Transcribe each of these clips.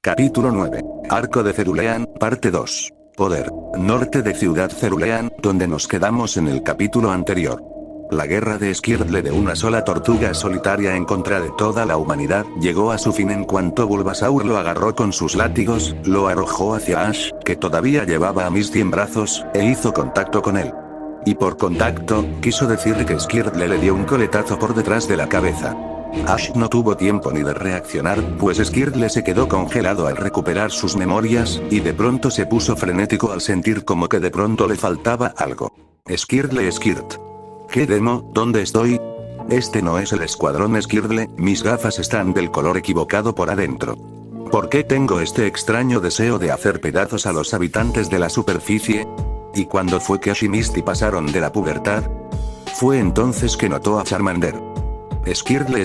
Capítulo 9. Arco de Cerulean, parte 2. Poder. Norte de Ciudad Cerulean, donde nos quedamos en el capítulo anterior. La guerra de Skirtle de una sola tortuga solitaria en contra de toda la humanidad llegó a su fin en cuanto Bulbasaur lo agarró con sus látigos, lo arrojó hacia Ash, que todavía llevaba a Misty en brazos, e hizo contacto con él. Y por contacto, quiso decir que Skirtle le dio un coletazo por detrás de la cabeza. Ash no tuvo tiempo ni de reaccionar, pues Skirtle se quedó congelado al recuperar sus memorias, y de pronto se puso frenético al sentir como que de pronto le faltaba algo. Skirtle. ¿Qué demo? ¿Dónde estoy? Este no es el escuadrón Skirtle, mis gafas están del color equivocado por adentro. ¿Por qué tengo este extraño deseo de hacer pedazos a los habitantes de la superficie? ¿Y cuándo fue que Ash y Misty pasaron de la pubertad? Fue entonces que notó a Charmander. Skirtle.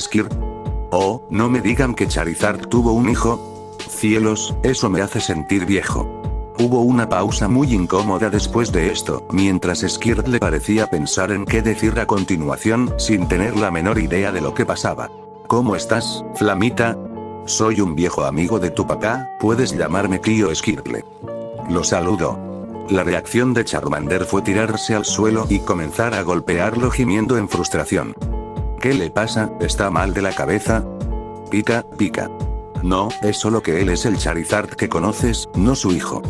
Oh, no me digan que Charizard tuvo un hijo. Cielos, eso me hace sentir viejo. Hubo una pausa muy incómoda después de esto, mientras Skirtle parecía pensar en qué decir a continuación, sin tener la menor idea de lo que pasaba. ¿Cómo estás, Flamita? Soy un viejo amigo de tu papá, puedes llamarme tío Skirtle. Lo saludó. La reacción de Charmander fue tirarse al suelo y comenzar a golpearlo gimiendo en frustración. ¿Qué le pasa? ¿Está mal de la cabeza? Pica. No, es solo que él es el Charizard que conoces, no su hijo.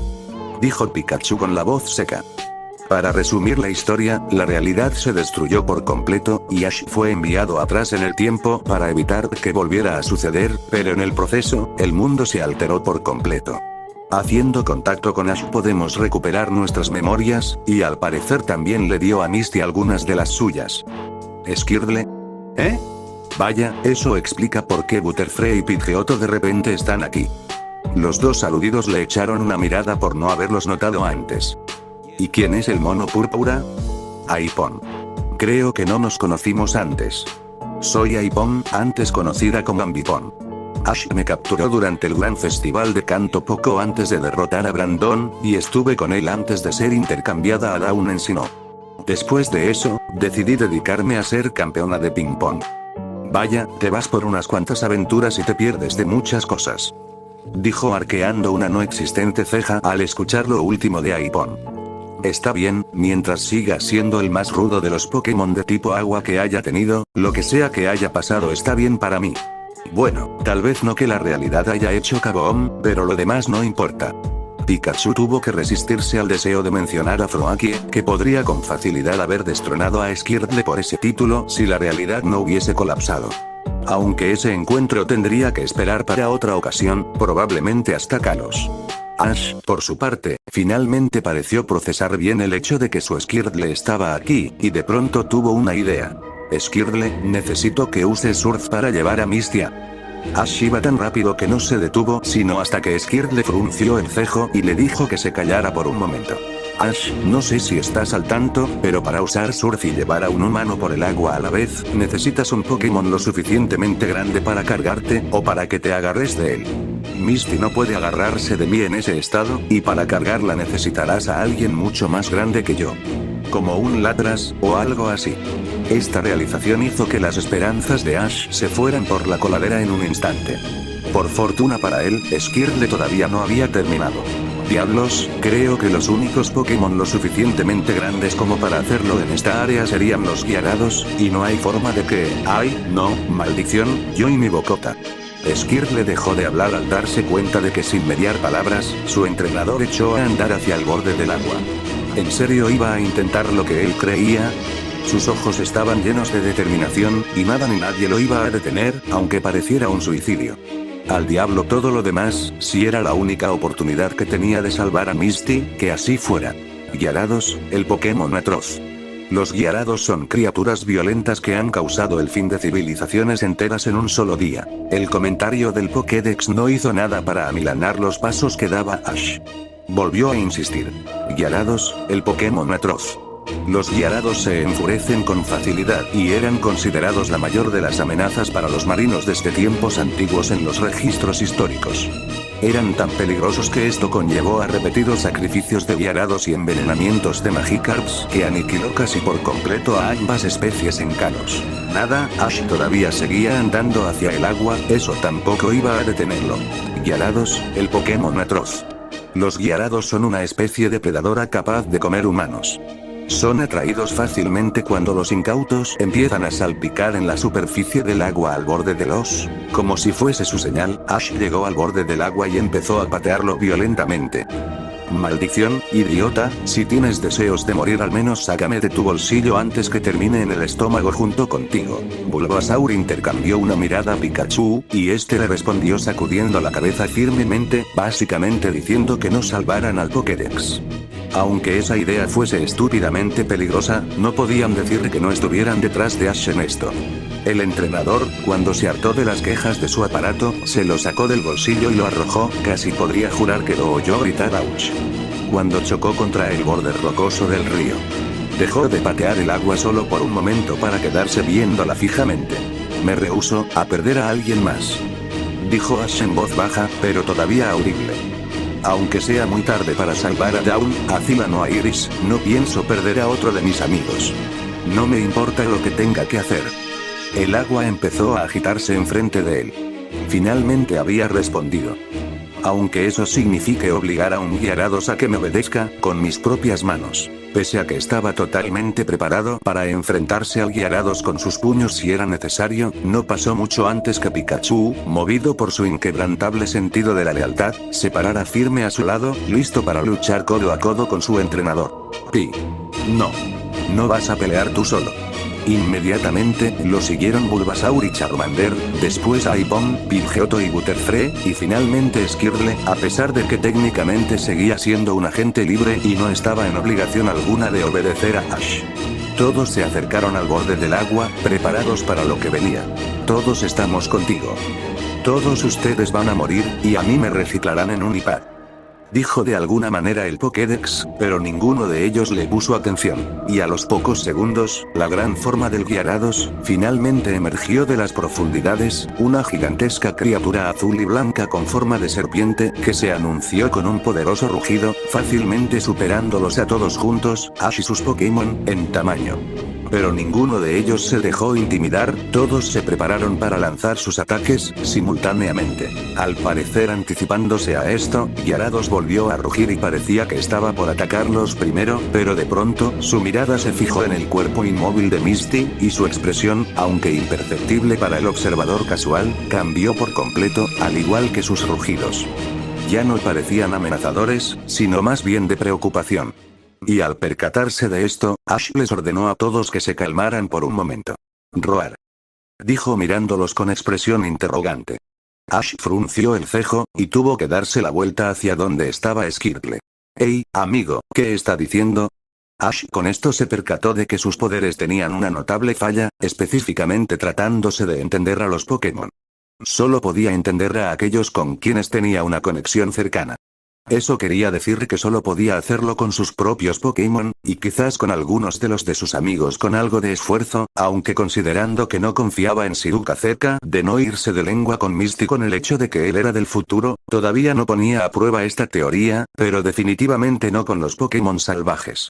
Dijo Pikachu con la voz seca. Para resumir la historia, la realidad se destruyó por completo, y Ash fue enviado atrás en el tiempo para evitar que volviera a suceder, pero en el proceso, el mundo se alteró por completo. Haciendo contacto con Ash podemos recuperar nuestras memorias, y al parecer también le dio a Misty algunas de las suyas. Skirtle. ¿Eh? Vaya, eso explica por qué Butterfree y Pidgeotto de repente están aquí. Los dos aludidos le echaron una mirada por no haberlos notado antes. ¿Y quién es el mono púrpura? Aipon. Creo que no nos conocimos antes. Soy Aipon, antes conocida como Ambipom. Ash me capturó durante el gran festival de canto poco antes de derrotar a Brandon, y estuve con él antes de ser intercambiada a Dawn en Sinnoh. Después de eso, decidí dedicarme a ser campeona de ping pong. Vaya, te vas por unas cuantas aventuras y te pierdes de muchas cosas. Dijo arqueando una no existente ceja al escuchar lo último de Aipon. Está bien, mientras siga siendo el más rudo de los Pokémon de tipo agua que haya tenido, lo que sea que haya pasado está bien para mí. Bueno, tal vez no que la realidad haya hecho kaboom, pero lo demás no importa. Pikachu tuvo que resistirse al deseo de mencionar a Froakie, que podría con facilidad haber destronado a Skirtle por ese título si la realidad no hubiese colapsado. Aunque ese encuentro tendría que esperar para otra ocasión, probablemente hasta Kalos. Ash, por su parte, finalmente pareció procesar bien el hecho de que su Skirtle estaba aquí, y de pronto tuvo una idea. Skirtle, necesito que uses Surf para llevar a Misty a... Ash iba tan rápido que no se detuvo sino hasta que Skirtle frunció el cejo y le dijo que se callara por un momento. Ash, no sé si estás al tanto, pero para usar Surf y llevar a un humano por el agua a la vez, necesitas un Pokémon lo suficientemente grande para cargarte, o para que te agarres de él. Misty no puede agarrarse de mí en ese estado, y para cargarla necesitarás a alguien mucho más grande que yo. Como un Lapras, o algo así. Esta realización hizo que las esperanzas de Ash se fueran por la coladera en un instante. Por fortuna para él, Skirtle todavía no había terminado. Diablos, creo que los únicos Pokémon lo suficientemente grandes como para hacerlo en esta área serían los Gyarados, y no hay forma de que... ¡Ay, no, maldición, yo y mi bocota! Skirtle dejó de hablar al darse cuenta de que sin mediar palabras, su entrenador echó a andar hacia el borde del agua. ¿En serio iba a intentar lo que él creía? Sus ojos estaban llenos de determinación, y nada ni nadie lo iba a detener, aunque pareciera un suicidio. Al diablo todo lo demás, si era la única oportunidad que tenía de salvar a Misty, que así fuera. Gyarados, el Pokémon atroz. Los Gyarados son criaturas violentas que han causado el fin de civilizaciones enteras en un solo día. El comentario del Pokédex no hizo nada para amilanar los pasos que daba Ash. Volvió a insistir. Gyarados, el Pokémon atroz. Los Gyarados se enfurecen con facilidad y eran considerados la mayor de las amenazas para los marinos desde tiempos antiguos en los registros históricos. Eran tan peligrosos que esto conllevó a repetidos sacrificios de Gyarados y envenenamientos de Magikarps que aniquiló casi por completo a ambas especies en Kalos. Nada, Ash todavía seguía andando hacia el agua, eso tampoco iba a detenerlo. Gyarados, el Pokémon atroz. Los Gyarados son una especie de predadora capaz de comer humanos. Son atraídos fácilmente cuando los incautos empiezan a salpicar en la superficie del agua al borde de los. Como si fuese su señal, Ash llegó al borde del agua y empezó a patearlo violentamente. Maldición, idiota, si tienes deseos de morir al menos sácame de tu bolsillo antes que termine en el estómago junto contigo. Bulbasaur intercambió una mirada a Pikachu, y este le respondió sacudiendo la cabeza firmemente, básicamente diciendo que no salvaran al Pokédex. Aunque esa idea fuese estúpidamente peligrosa, no podían decir que no estuvieran detrás de Ash en esto. El entrenador, cuando se hartó de las quejas de su aparato, se lo sacó del bolsillo y lo arrojó, casi podría jurar que lo oyó gritar ouch. Cuando chocó contra el borde rocoso del río. Dejó de patear el agua solo por un momento para quedarse viéndola fijamente. Me rehúso a perder a alguien más. Dijo Ash en voz baja, pero todavía audible. Aunque sea muy tarde para salvar a Dawn, a Zilan o a Iris, no pienso perder a otro de mis amigos. No me importa lo que tenga que hacer. El agua empezó a agitarse enfrente de él. Finalmente había respondido. Aunque eso signifique obligar a un Gyarados a que me obedezca, con mis propias manos. Pese a que estaba totalmente preparado para enfrentarse al Gyarados con sus puños si era necesario, no pasó mucho antes que Pikachu, movido por su inquebrantable sentido de la lealtad, se parara firme a su lado, listo para luchar codo a codo con su entrenador. No. No vas a pelear tú solo. Inmediatamente, lo siguieron Bulbasaur y Charmander, después Aipom, Pidgeotto y Butterfree, y finalmente Skirtle, a pesar de que técnicamente seguía siendo un agente libre y no estaba en obligación alguna de obedecer a Ash. Todos se acercaron al borde del agua, preparados para lo que venía. Todos estamos contigo. Todos ustedes van a morir, y a mí me reciclarán en un iPad. Dijo de alguna manera el Pokédex, pero ninguno de ellos le puso atención, y a los pocos segundos, la gran forma del Gyarados, finalmente emergió de las profundidades, una gigantesca criatura azul y blanca con forma de serpiente, que se anunció con un poderoso rugido, fácilmente superándolos a todos juntos, Ash y sus Pokémon, en tamaño. Pero ninguno de ellos se dejó intimidar, todos se prepararon para lanzar sus ataques, simultáneamente. Al parecer anticipándose a esto, Gyarados volvió a rugir y parecía que estaba por atacarlos primero, pero de pronto, su mirada se fijó en el cuerpo inmóvil de Misty, y su expresión, aunque imperceptible para el observador casual, cambió por completo, al igual que sus rugidos. Ya no parecían amenazadores, sino más bien de preocupación. Y al percatarse de esto, Ash les ordenó a todos que se calmaran por un momento. Roar. Dijo mirándolos con expresión interrogante. Ash frunció el cejo, y tuvo que darse la vuelta hacia donde estaba Skirtle. «Hey, amigo, ¿qué está diciendo?» Ash con esto se percató de que sus poderes tenían una notable falla, específicamente tratándose de entender a los Pokémon. Solo podía entender a aquellos con quienes tenía una conexión cercana. Eso quería decir que solo podía hacerlo con sus propios Pokémon, y quizás con algunos de los de sus amigos con algo de esfuerzo, aunque considerando que no confiaba en Shiruka acerca de no irse de lengua con Misty con el hecho de que él era del futuro, todavía no ponía a prueba esta teoría, pero definitivamente no con los Pokémon salvajes.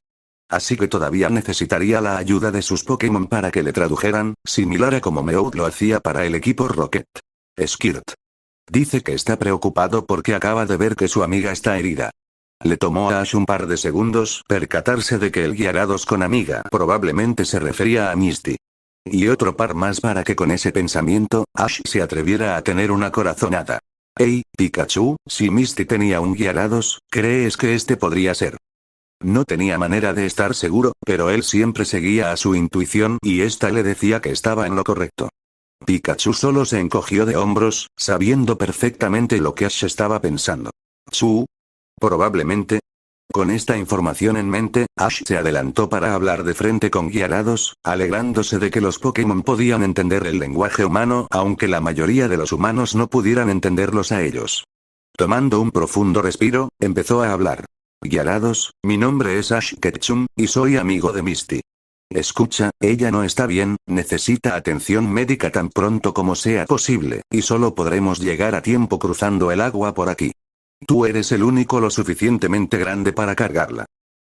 Así que todavía necesitaría la ayuda de sus Pokémon para que le tradujeran, similar a como Meowth lo hacía para el equipo Rocket. Skirt. Dice que está preocupado porque acaba de ver que su amiga está herida. Le tomó a Ash un par de segundos percatarse de que el Gyarados con amiga probablemente se refería a Misty. Y otro par más para que con ese pensamiento, Ash se atreviera a tener una corazonada. «Hey, Pikachu, si Misty tenía un Gyarados, ¿crees que este podría ser?» No tenía manera de estar seguro, pero él siempre seguía a su intuición y esta le decía que estaba en lo correcto. Pikachu solo se encogió de hombros, sabiendo perfectamente lo que Ash estaba pensando. «¿Chu? Probablemente». Con esta información en mente, Ash se adelantó para hablar de frente con Gyarados, alegrándose de que los Pokémon podían entender el lenguaje humano, aunque la mayoría de los humanos no pudieran entenderlos a ellos. Tomando un profundo respiro, empezó a hablar. «Gyarados, mi nombre es Ash Ketchum, y soy amigo de Misty. Escucha, ella no está bien, necesita atención médica tan pronto como sea posible, y solo podremos llegar a tiempo cruzando el agua por aquí. Tú eres el único lo suficientemente grande para cargarla.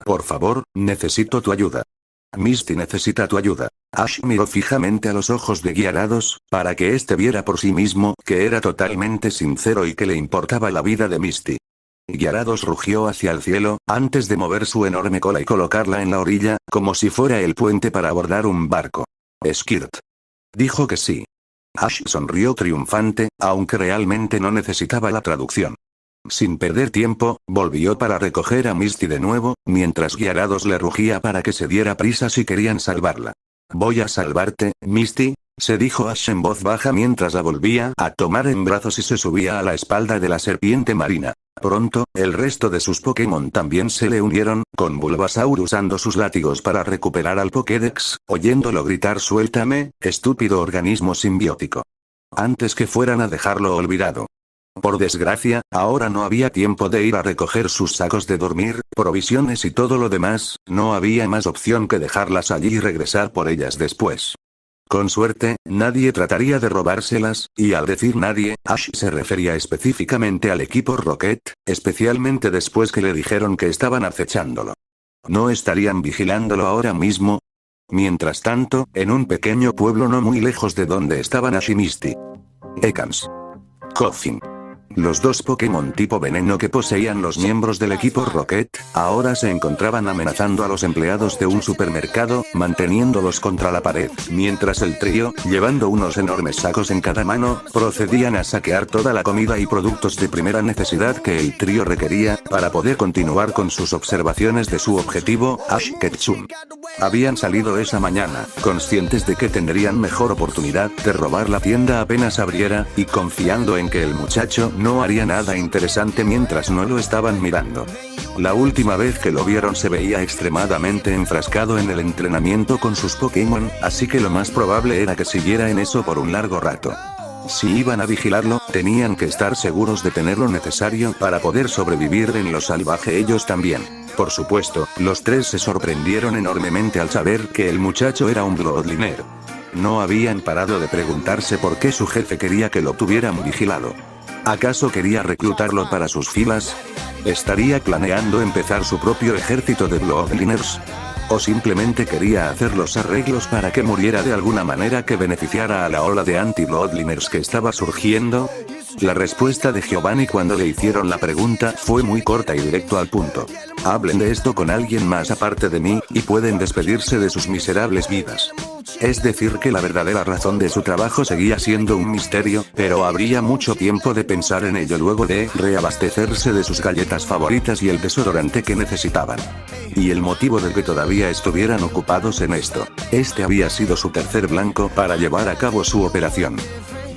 Por favor, necesito tu ayuda». Misty necesita tu ayuda. Ash miró fijamente a los ojos de Gyarados, para que éste viera por sí mismo que era totalmente sincero y que le importaba la vida de Misty. Gyarados rugió hacia el cielo, antes de mover su enorme cola y colocarla en la orilla, como si fuera el puente para abordar un barco. Skirt. Dijo que sí. Ash sonrió triunfante, aunque realmente no necesitaba la traducción. Sin perder tiempo, volvió para recoger a Misty de nuevo, mientras Gyarados le rugía para que se diera prisa si querían salvarla. Voy a salvarte, Misty, se dijo Ash en voz baja mientras la volvía a tomar en brazos y se subía a la espalda de la serpiente marina. Pronto, el resto de sus Pokémon también se le unieron, con Bulbasaur usando sus látigos para recuperar al Pokédex, oyéndolo gritar suéltame, estúpido organismo simbiótico. Antes que fueran a dejarlo olvidado. Por desgracia, ahora no había tiempo de ir a recoger sus sacos de dormir, provisiones y todo lo demás, no había más opción que dejarlas allí y regresar por ellas después. Con suerte, nadie trataría de robárselas, y al decir nadie, Ash se refería específicamente al equipo Rocket, especialmente después que le dijeron que estaban acechándolo. ¿No estarían vigilándolo ahora mismo? Mientras tanto, en un pequeño pueblo no muy lejos de donde estaban Ash y Misty. Ekans. Koffing. Los dos Pokémon tipo veneno que poseían los miembros del equipo Rocket, ahora se encontraban amenazando a los empleados de un supermercado, manteniéndolos contra la pared, mientras el trío, llevando unos enormes sacos en cada mano, procedían a saquear toda la comida y productos de primera necesidad que el trío requería, para poder continuar con sus observaciones de su objetivo, Ash Ketchum. Habían salido esa mañana, conscientes de que tendrían mejor oportunidad de robar la tienda apenas abriera, y confiando en que el muchacho no haría nada interesante mientras no lo estaban mirando. La última vez que lo vieron se veía extremadamente enfrascado en el entrenamiento con sus Pokémon, así que lo más probable era que siguiera en eso por un largo rato. Si iban a vigilarlo, tenían que estar seguros de tener lo necesario para poder sobrevivir en lo salvaje ellos también. Por supuesto, los tres se sorprendieron enormemente al saber que el muchacho era un Bloodliner. No habían parado de preguntarse por qué su jefe quería que lo tuvieran vigilado. ¿Acaso quería reclutarlo para sus filas? ¿Estaría planeando empezar su propio ejército de Bloodliners? ¿O simplemente quería hacer los arreglos para que muriera de alguna manera que beneficiara a la ola de anti-Bloodliners que estaba surgiendo? La respuesta de Giovanni cuando le hicieron la pregunta fue muy corta y directo al punto. Hablen de esto con alguien más aparte de mí, y pueden despedirse de sus miserables vidas. Es decir que la verdadera razón de su trabajo seguía siendo un misterio, pero habría mucho tiempo de pensar en ello luego de reabastecerse de sus galletas favoritas y el desodorante que necesitaban. Y el motivo de que todavía estuvieran ocupados en esto. Este había sido su tercer blanco para llevar a cabo su operación.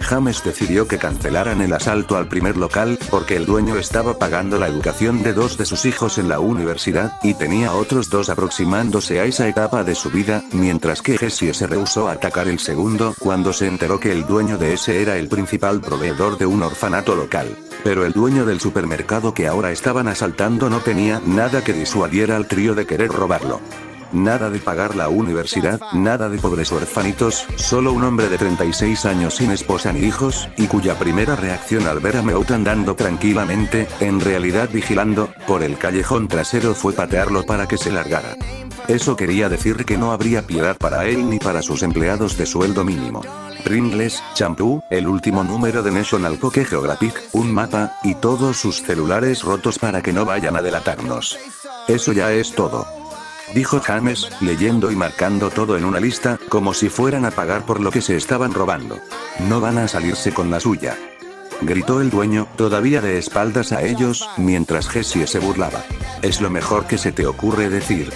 James decidió que cancelaran el asalto al primer local, porque el dueño estaba pagando la educación de dos de sus hijos en la universidad, y tenía otros dos aproximándose a esa etapa de su vida, mientras que Jessie se rehusó a atacar el segundo cuando se enteró que el dueño de ese era el principal proveedor de un orfanato local. Pero el dueño del supermercado que ahora estaban asaltando no tenía nada que disuadiera al trío de querer robarlo. Nada de pagar la universidad, nada de pobres orfanitos, solo un hombre de 36 años sin esposa ni hijos, y cuya primera reacción al ver a Meowth andando tranquilamente, en realidad vigilando, por el callejón trasero fue patearlo para que se largara. Eso quería decir que no habría piedad para él ni para sus empleados de sueldo mínimo. Pringles, champú, el último número de National Poké Geographic, un mapa, y todos sus celulares rotos para que no vayan a delatarnos. Eso ya es todo. Dijo James, leyendo y marcando todo en una lista, como si fueran a pagar por lo que se estaban robando. No van a salirse con la suya. Gritó el dueño, todavía de espaldas a ellos, mientras Jessie se burlaba. Es lo mejor que se te ocurre decir.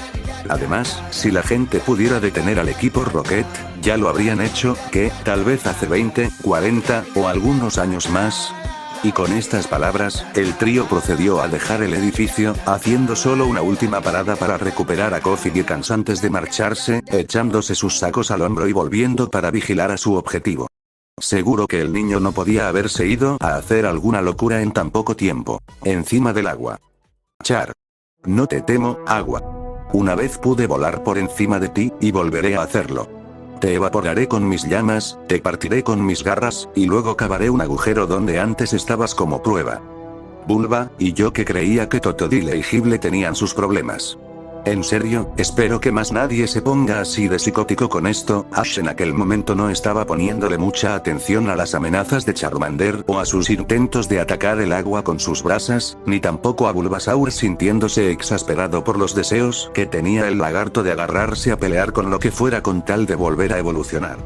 Además, si la gente pudiera detener al equipo Rocket, ya lo habrían hecho, que, tal vez hace 20, 40, o algunos años más. Y con estas palabras, el trío procedió a dejar el edificio, haciendo solo una última parada para recuperar a Kofi y Ekans antes de marcharse, echándose sus sacos al hombro y volviendo para vigilar a su objetivo. Seguro que el niño no podía haberse ido a hacer alguna locura en tan poco tiempo. Encima del agua. Char. No te temo, agua. Una vez pude volar por encima de ti, y volveré a hacerlo. Te evaporaré con mis llamas, te partiré con mis garras, y luego cavaré un agujero donde antes estabas como prueba. Bulba, y yo que creía que Totodile y Gible tenían sus problemas. En serio, espero que más nadie se ponga así de psicótico con esto. Ash en aquel momento no estaba poniéndole mucha atención a las amenazas de Charmander o a sus intentos de atacar el agua con sus brasas, ni tampoco a Bulbasaur sintiéndose exasperado por los deseos que tenía el lagarto de agarrarse a pelear con lo que fuera con tal de volver a evolucionar.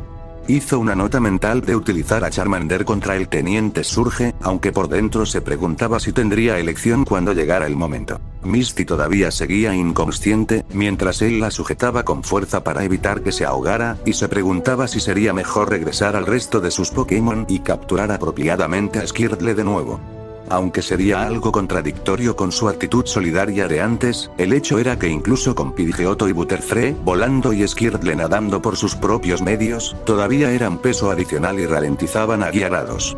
Hizo una nota mental de utilizar a Charmander contra el Teniente Surge, aunque por dentro se preguntaba si tendría elección cuando llegara el momento. Misty todavía seguía inconsciente, mientras él la sujetaba con fuerza para evitar que se ahogara, y se preguntaba si sería mejor regresar al resto de sus Pokémon y capturar apropiadamente a Squirtle de nuevo. Aunque sería algo contradictorio con su actitud solidaria de antes, el hecho era que incluso con Pidgeotto y Butterfree volando y Squirtle nadando por sus propios medios, todavía eran peso adicional y ralentizaban a Gyarados.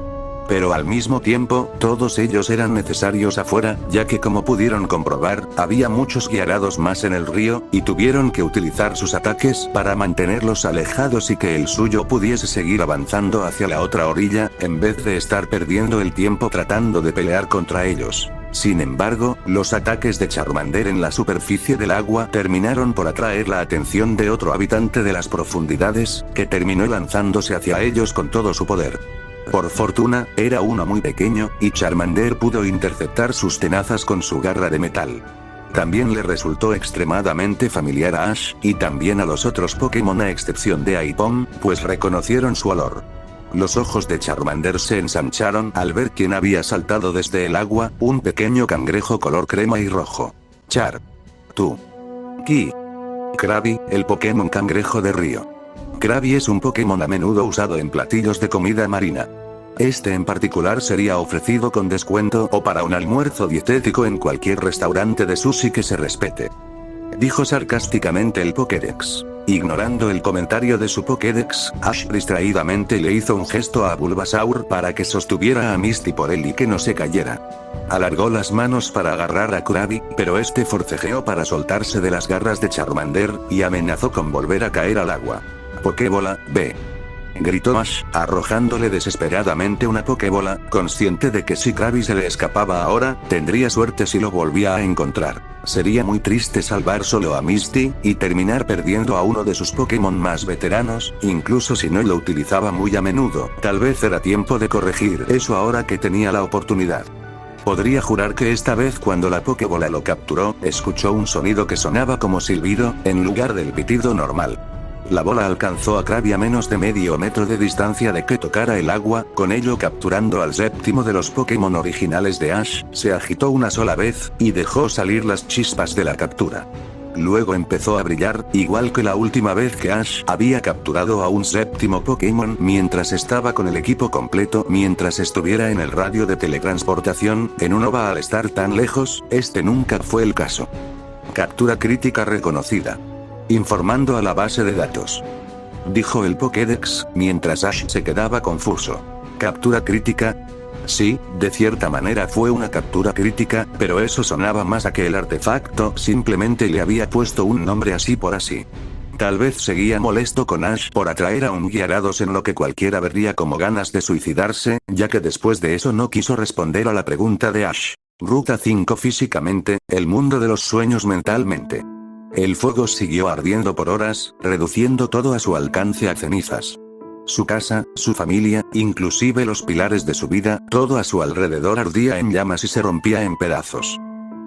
Pero al mismo tiempo, todos ellos eran necesarios afuera, ya que como pudieron comprobar, había muchos Gyarados más en el río, y tuvieron que utilizar sus ataques para mantenerlos alejados y que el suyo pudiese seguir avanzando hacia la otra orilla, en vez de estar perdiendo el tiempo tratando de pelear contra ellos. Sin embargo, los ataques de Charmander en la superficie del agua terminaron por atraer la atención de otro habitante de las profundidades, que terminó lanzándose hacia ellos con todo su poder. Por fortuna, era uno muy pequeño, y Charmander pudo interceptar sus tenazas con su garra de metal. También le resultó extremadamente familiar a Ash, y también a los otros Pokémon a excepción de Aipom, pues reconocieron su olor. Los ojos de Charmander se ensancharon al ver quién había saltado desde el agua, un pequeño cangrejo color crema y rojo. Tú. Krabby, el Pokémon cangrejo de río. Krabby es un Pokémon a menudo usado en platillos de comida marina. Este en particular sería ofrecido con descuento o para un almuerzo dietético en cualquier restaurante de sushi que se respete. Dijo sarcásticamente el Pokédex. Ignorando el comentario de su Pokédex, Ash distraídamente le hizo un gesto a Bulbasaur para que sostuviera a Misty por él y que no se cayera. Alargó las manos para agarrar a Krabby, pero este forcejeó para soltarse de las garras de Charmander, y amenazó con volver a caer al agua. Pokébola, ve. Gritó Ash, arrojándole desesperadamente una Pokébola, consciente de que si Krabby se le escapaba ahora, tendría suerte si lo volvía a encontrar. Sería muy triste salvar solo a Misty, y terminar perdiendo a uno de sus Pokémon más veteranos, incluso si no lo utilizaba muy a menudo. Tal vez era tiempo de corregir eso ahora que tenía la oportunidad. Podría jurar que esta vez cuando la Pokébola lo capturó, escuchó un sonido que sonaba como silbido, en lugar del pitido normal. La bola alcanzó a Krabby a menos de medio metro de distancia de que tocara el agua, con ello capturando al séptimo de los Pokémon originales de Ash, se agitó una sola vez, y dejó salir las chispas de la captura. Luego empezó a brillar, igual que la última vez que Ash había capturado a un séptimo Pokémon mientras estaba con el equipo completo. Mientras estuviera en el radio de teletransportación, en Unova al estar tan lejos, este nunca fue el caso. Captura crítica reconocida. Informando a la base de datos. Dijo el Pokédex, mientras Ash se quedaba confuso. ¿Captura crítica? Sí, de cierta manera fue una captura crítica, pero eso sonaba más a que el artefacto simplemente le había puesto un nombre así por así. Tal vez seguía molesto con Ash por atraer a un Gyarados en lo que cualquiera vería como ganas de suicidarse, ya que después de eso no quiso responder a la pregunta de Ash. Ruta 5 físicamente, el mundo de los sueños mentalmente. El fuego siguió ardiendo por horas, reduciendo todo a su alcance a cenizas. Su casa, su familia, inclusive los pilares de su vida, todo a su alrededor ardía en llamas y se rompía en pedazos.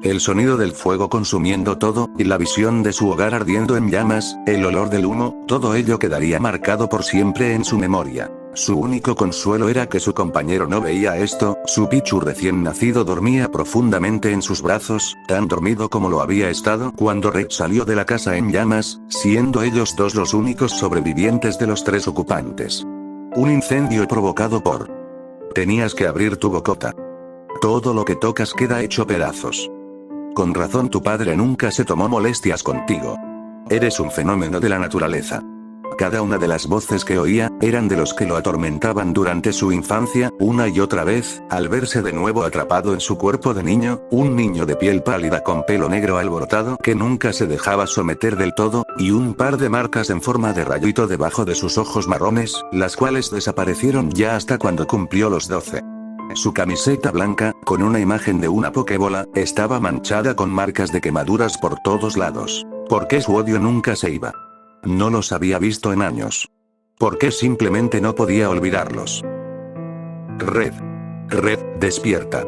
El sonido del fuego consumiendo todo, y la visión de su hogar ardiendo en llamas, el olor del humo, todo ello quedaría marcado por siempre en su memoria. Su único consuelo era que su compañero no veía esto. Su Pichu recién nacido dormía profundamente en sus brazos, tan dormido como lo había estado cuando Red salió de la casa en llamas, siendo ellos dos los únicos sobrevivientes de los tres ocupantes. Un incendio provocado por... Tenías que abrir tu bocota. Todo lo que tocas queda hecho pedazos. Con razón tu padre nunca se tomó molestias contigo. Eres un fenómeno de la naturaleza. Cada una de las voces que oía, eran de los que lo atormentaban durante su infancia, una y otra vez, al verse de nuevo atrapado en su cuerpo de niño, un niño de piel pálida con pelo negro alborotado que nunca se dejaba someter del todo, y un par de marcas en forma de rayito debajo de sus ojos marrones, las cuales desaparecieron ya hasta cuando cumplió los 12. Su camiseta blanca, con una imagen de una Pokébola, estaba manchada con marcas de quemaduras por todos lados. ¿Por qué su odio nunca se iba? No los había visto en años. ¿Por qué simplemente no podía olvidarlos? Red. Red, despierta.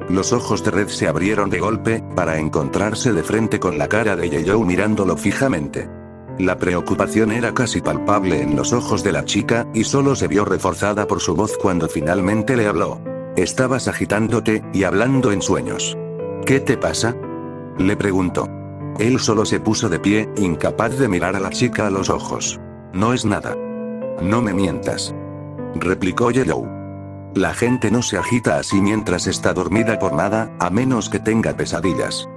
Los ojos de Red se abrieron de golpe, para encontrarse de frente con la cara de Yeyou mirándolo fijamente. La preocupación era casi palpable en los ojos de la chica, y solo se vio reforzada por su voz cuando finalmente le habló. Estabas agitándote, y hablando en sueños. ¿Qué te pasa? Le preguntó. Él solo se puso de pie, incapaz de mirar a la chica a los ojos. No es nada. No me mientas. Replicó Yeyou. La gente no se agita así mientras está dormida por nada, a menos que tenga pesadillas.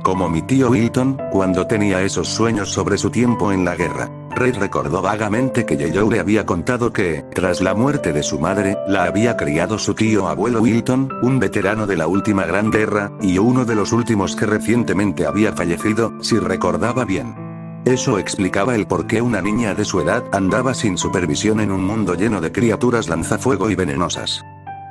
Como mi tío Wilton, cuando tenía esos sueños sobre su tiempo en la guerra. Red recordó vagamente que Yeyou le había contado que, tras la muerte de su madre, la había criado su tío abuelo Wilton, un veterano de la última gran guerra, y uno de los últimos que recientemente había fallecido, si recordaba bien. Eso explicaba el por qué una niña de su edad andaba sin supervisión en un mundo lleno de criaturas lanzafuego y venenosas.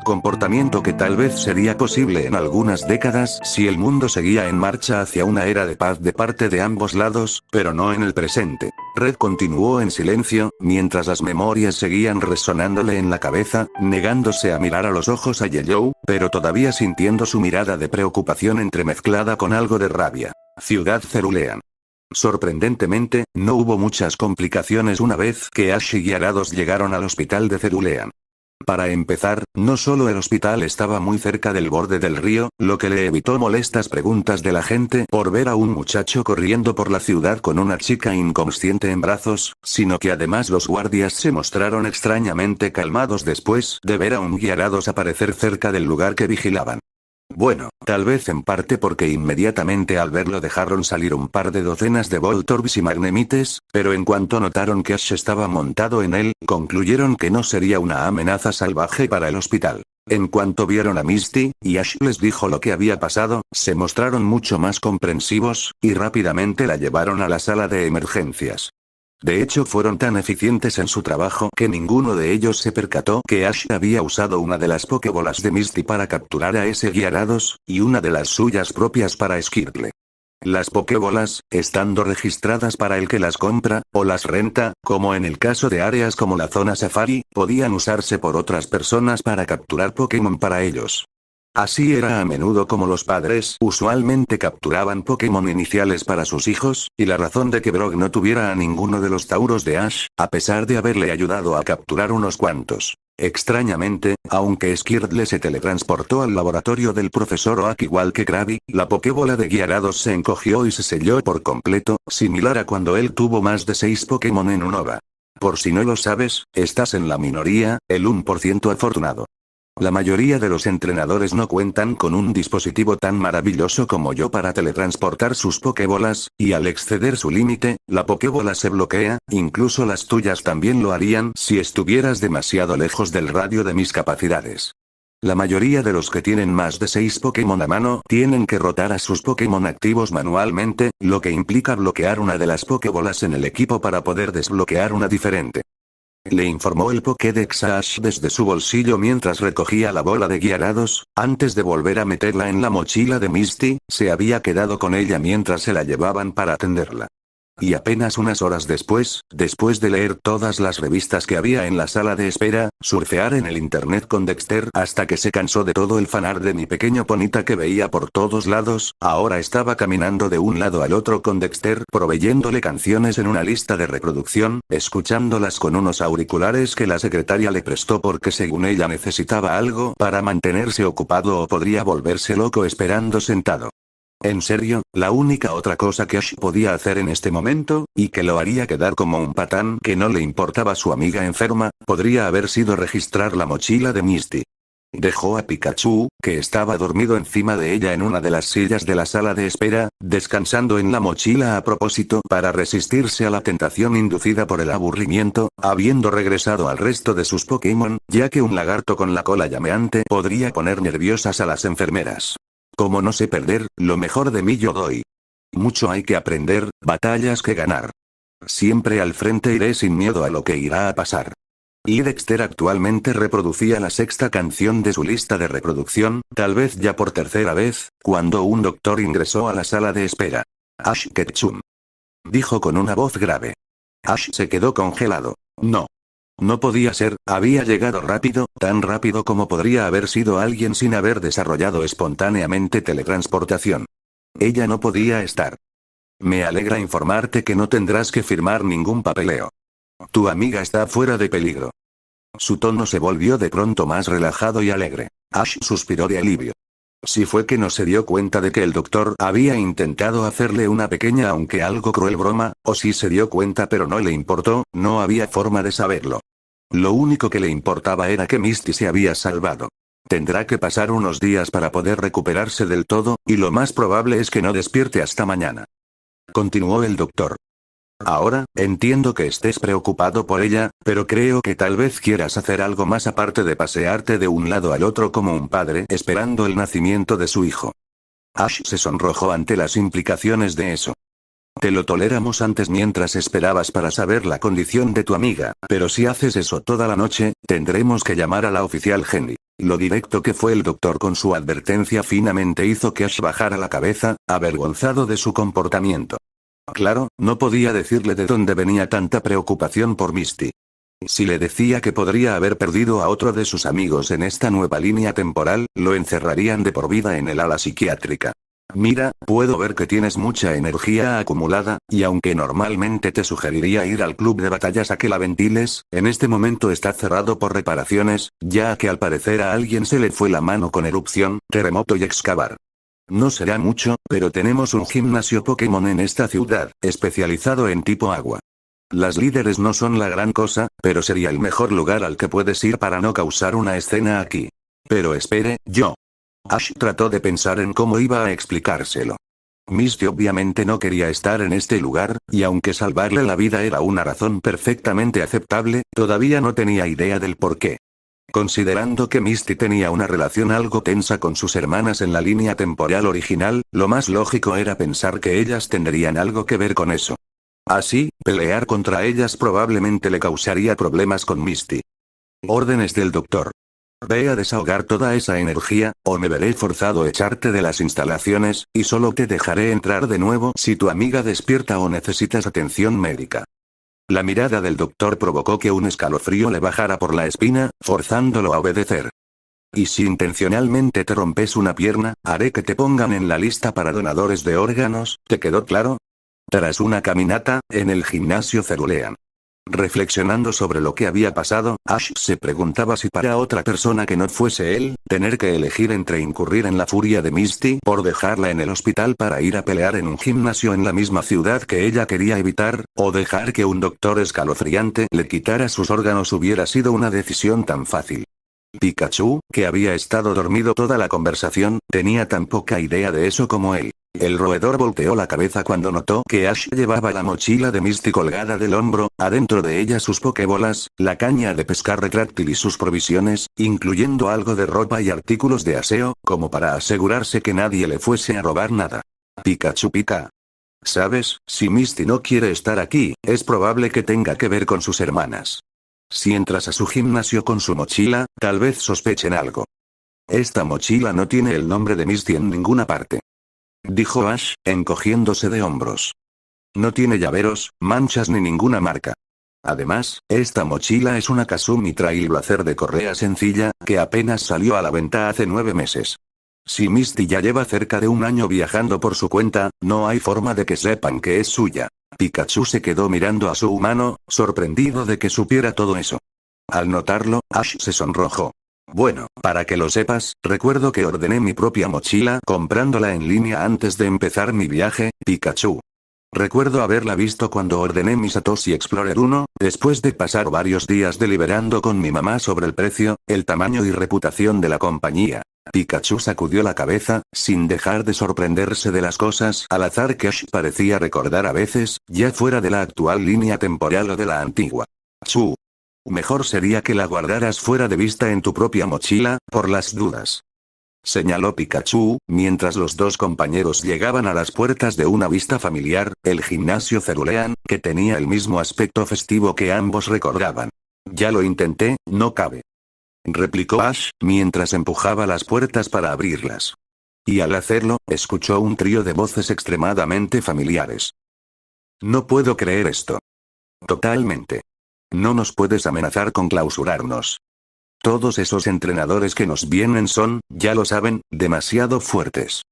Comportamiento que tal vez sería posible en algunas décadas si el mundo seguía en marcha hacia una era de paz de parte de ambos lados, pero no en el presente. Red continuó en silencio, mientras las memorias seguían resonándole en la cabeza, negándose a mirar a los ojos a Yeyou, pero todavía sintiendo su mirada de preocupación entremezclada con algo de rabia. Ciudad Cerulean. Sorprendentemente, no hubo muchas complicaciones una vez que Ash y Gyarados llegaron al hospital de Cerulean. Para empezar, no solo el hospital estaba muy cerca del borde del río, lo que le evitó molestas preguntas de la gente por ver a un muchacho corriendo por la ciudad con una chica inconsciente en brazos, sino que además los guardias se mostraron extrañamente calmados después de ver a un Gyarados aparecer cerca del lugar que vigilaban. Bueno, tal vez en parte porque inmediatamente al verlo dejaron salir un par de docenas de Voltorbs y Magnemites, pero en cuanto notaron que Ash estaba montado en él, concluyeron que no sería una amenaza salvaje para el hospital. En cuanto vieron a Misty, y Ash les dijo lo que había pasado, se mostraron mucho más comprensivos, y rápidamente la llevaron a la sala de emergencias. De hecho fueron tan eficientes en su trabajo que ninguno de ellos se percató que Ash había usado una de las Pokébolas de Misty para capturar a ese Gyarados, y una de las suyas propias para Squirtle. Las Pokébolas, estando registradas para el que las compra, o las renta, como en el caso de áreas como la zona Safari, podían usarse por otras personas para capturar Pokémon para ellos. Así era a menudo como los padres usualmente capturaban Pokémon iniciales para sus hijos, y la razón de que Brock no tuviera a ninguno de los Tauros de Ash, a pesar de haberle ayudado a capturar unos cuantos. Extrañamente, aunque Squirtle se teletransportó al laboratorio del profesor Oak igual que Krabby, la Pokébola de Gyarados se encogió y se selló por completo, similar a cuando él tuvo más de 6 Pokémon en un OVA. Por si no lo sabes, estás en la minoría, el 1% afortunado. La mayoría de los entrenadores no cuentan con un dispositivo tan maravilloso como yo para teletransportar sus Pokébolas, y al exceder su límite, la Pokébola se bloquea, incluso las tuyas también lo harían si estuvieras demasiado lejos del radio de mis capacidades. La mayoría de los que tienen más de 6 Pokémon a mano tienen que rotar a sus Pokémon activos manualmente, lo que implica bloquear una de las Pokébolas en el equipo para poder desbloquear una diferente. Le informó el Pokédex a Ash desde su bolsillo mientras recogía la bola de Gyarados, antes de volver a meterla en la mochila de Misty, se había quedado con ella mientras se la llevaban para atenderla. Y apenas unas horas después de leer todas las revistas que había en la sala de espera, surfear en el internet con Dexter hasta que se cansó de todo el fanart de mi pequeño ponita que veía por todos lados, ahora estaba caminando de un lado al otro con Dexter proveyéndole canciones en una lista de reproducción, escuchándolas con unos auriculares que la secretaria le prestó porque según ella necesitaba algo para mantenerse ocupado o podría volverse loco esperando sentado. En serio, la única otra cosa que Ash podía hacer en este momento, y que lo haría quedar como un patán que no le importaba su amiga enferma, podría haber sido registrar la mochila de Misty. Dejó a Pikachu, que estaba dormido encima de ella en una de las sillas de la sala de espera, descansando en la mochila a propósito para resistirse a la tentación inducida por el aburrimiento, habiendo regresado al resto de sus Pokémon, ya que un lagarto con la cola llameante podría poner nerviosas a las enfermeras. Como no sé perder, lo mejor de mí yo doy. Mucho hay que aprender, batallas que ganar. Siempre al frente iré sin miedo a lo que irá a pasar. Y Dexter actualmente reproducía la sexta canción de su lista de reproducción, tal vez ya por tercera vez, cuando un doctor ingresó a la sala de espera. Ash Ketchum. dijo con una voz grave. Ash se quedó congelado. No. No podía ser, había llegado rápido, tan rápido como podría haber sido alguien sin haber desarrollado espontáneamente teletransportación. Ella no podía estar. Me alegra informarte que no tendrás que firmar ningún papeleo. Tu amiga está fuera de peligro. Su tono se volvió de pronto más relajado y alegre. Ash suspiró de alivio. Si fue que no se dio cuenta de que el doctor había intentado hacerle una pequeña aunque algo cruel broma, o si se dio cuenta pero no le importó, no había forma de saberlo. Lo único que le importaba era que Misty se había salvado. Tendrá que pasar unos días para poder recuperarse del todo, y lo más probable es que no despierte hasta mañana. Continuó el doctor. Ahora, entiendo que estés preocupado por ella, pero creo que tal vez quieras hacer algo más aparte de pasearte de un lado al otro como un padre esperando el nacimiento de su hijo. Ash se sonrojó ante las implicaciones de eso. Te lo toleramos antes mientras esperabas para saber la condición de tu amiga, pero si haces eso toda la noche, tendremos que llamar a la oficial Henry. Lo directo que fue el doctor con su advertencia finamente hizo que Ash bajara la cabeza, avergonzado de su comportamiento. Claro, no podía decirle de dónde venía tanta preocupación por Misty. Si le decía que podría haber perdido a otro de sus amigos en esta nueva línea temporal, lo encerrarían de por vida en el ala psiquiátrica. Mira, puedo ver que tienes mucha energía acumulada, y aunque normalmente te sugeriría ir al club de batallas a que la ventiles, en este momento está cerrado por reparaciones, ya que al parecer a alguien se le fue la mano con erupción, terremoto y excavar. No será mucho, pero tenemos un gimnasio Pokémon en esta ciudad, especializado en tipo agua. Las líderes no son la gran cosa, pero sería el mejor lugar al que puedes ir para no causar una escena aquí. Pero espere, yo. Ash trató de pensar en cómo iba a explicárselo. Misty obviamente no quería estar en este lugar, y aunque salvarle la vida era una razón perfectamente aceptable, todavía no tenía idea del por qué. Considerando que Misty tenía una relación algo tensa con sus hermanas en la línea temporal original, lo más lógico era pensar que ellas tendrían algo que ver con eso. Así, pelear contra ellas probablemente le causaría problemas con Misty. Órdenes del doctor. Ve a desahogar toda esa energía, o me veré forzado a echarte de las instalaciones, y solo te dejaré entrar de nuevo si tu amiga despierta o necesitas atención médica. La mirada del doctor provocó que un escalofrío le bajara por la espina, forzándolo a obedecer. Y si intencionalmente te rompes una pierna, haré que te pongan en la lista para donadores de órganos, ¿te quedó claro? Tras una caminata, en el gimnasio cerulean. Reflexionando sobre lo que había pasado, Ash se preguntaba si para otra persona que no fuese él, tener que elegir entre incurrir en la furia de Misty por dejarla en el hospital para ir a pelear en un gimnasio en la misma ciudad que ella quería evitar, o dejar que un doctor escalofriante le quitara sus órganos hubiera sido una decisión tan fácil. Pikachu, que había estado dormido toda la conversación, tenía tan poca idea de eso como él. El roedor volteó la cabeza cuando notó que Ash llevaba la mochila de Misty colgada del hombro, adentro de ella sus pokébolas, la caña de pescar retráctil y sus provisiones, incluyendo algo de ropa y artículos de aseo, como para asegurarse que nadie le fuese a robar nada. Pikachu pica. ¿Sabes? Si Misty no quiere estar aquí, es probable que tenga que ver con sus hermanas. Si entras a su gimnasio con su mochila, tal vez sospechen algo. Esta mochila no tiene el nombre de Misty en ninguna parte. Dijo Ash, encogiéndose de hombros. No tiene llaveros, manchas ni ninguna marca. Además, esta mochila es una Kazumi Trailblazer de correa sencilla, que apenas salió a la venta hace 9 meses. Si Misty ya lleva cerca de un año viajando por su cuenta, no hay forma de que sepan que es suya. Pikachu se quedó mirando a su humano, sorprendido de que supiera todo eso. Al notarlo, Ash se sonrojó. Bueno, para que lo sepas, recuerdo que ordené mi propia mochila comprándola en línea antes de empezar mi viaje, Pikachu. Recuerdo haberla visto cuando ordené mi Satoshi Explorer 1, después de pasar varios días deliberando con mi mamá sobre el precio, el tamaño y reputación de la compañía. Pikachu sacudió la cabeza, sin dejar de sorprenderse de las cosas al azar que Ash parecía recordar a veces, ya fuera de la actual línea temporal o de la antigua. Chu. Mejor sería que la guardaras fuera de vista en tu propia mochila, por las dudas. Señaló Pikachu, mientras los dos compañeros llegaban a las puertas de una vista familiar, el gimnasio Cerulean, que tenía el mismo aspecto festivo que ambos recordaban. Ya lo intenté, no cabe. Replicó Ash, mientras empujaba las puertas para abrirlas. Y al hacerlo, escuchó un trío de voces extremadamente familiares. No puedo creer esto. Totalmente. No nos puedes amenazar con clausurarnos. Todos esos entrenadores que nos vienen son, ya lo saben, demasiado fuertes.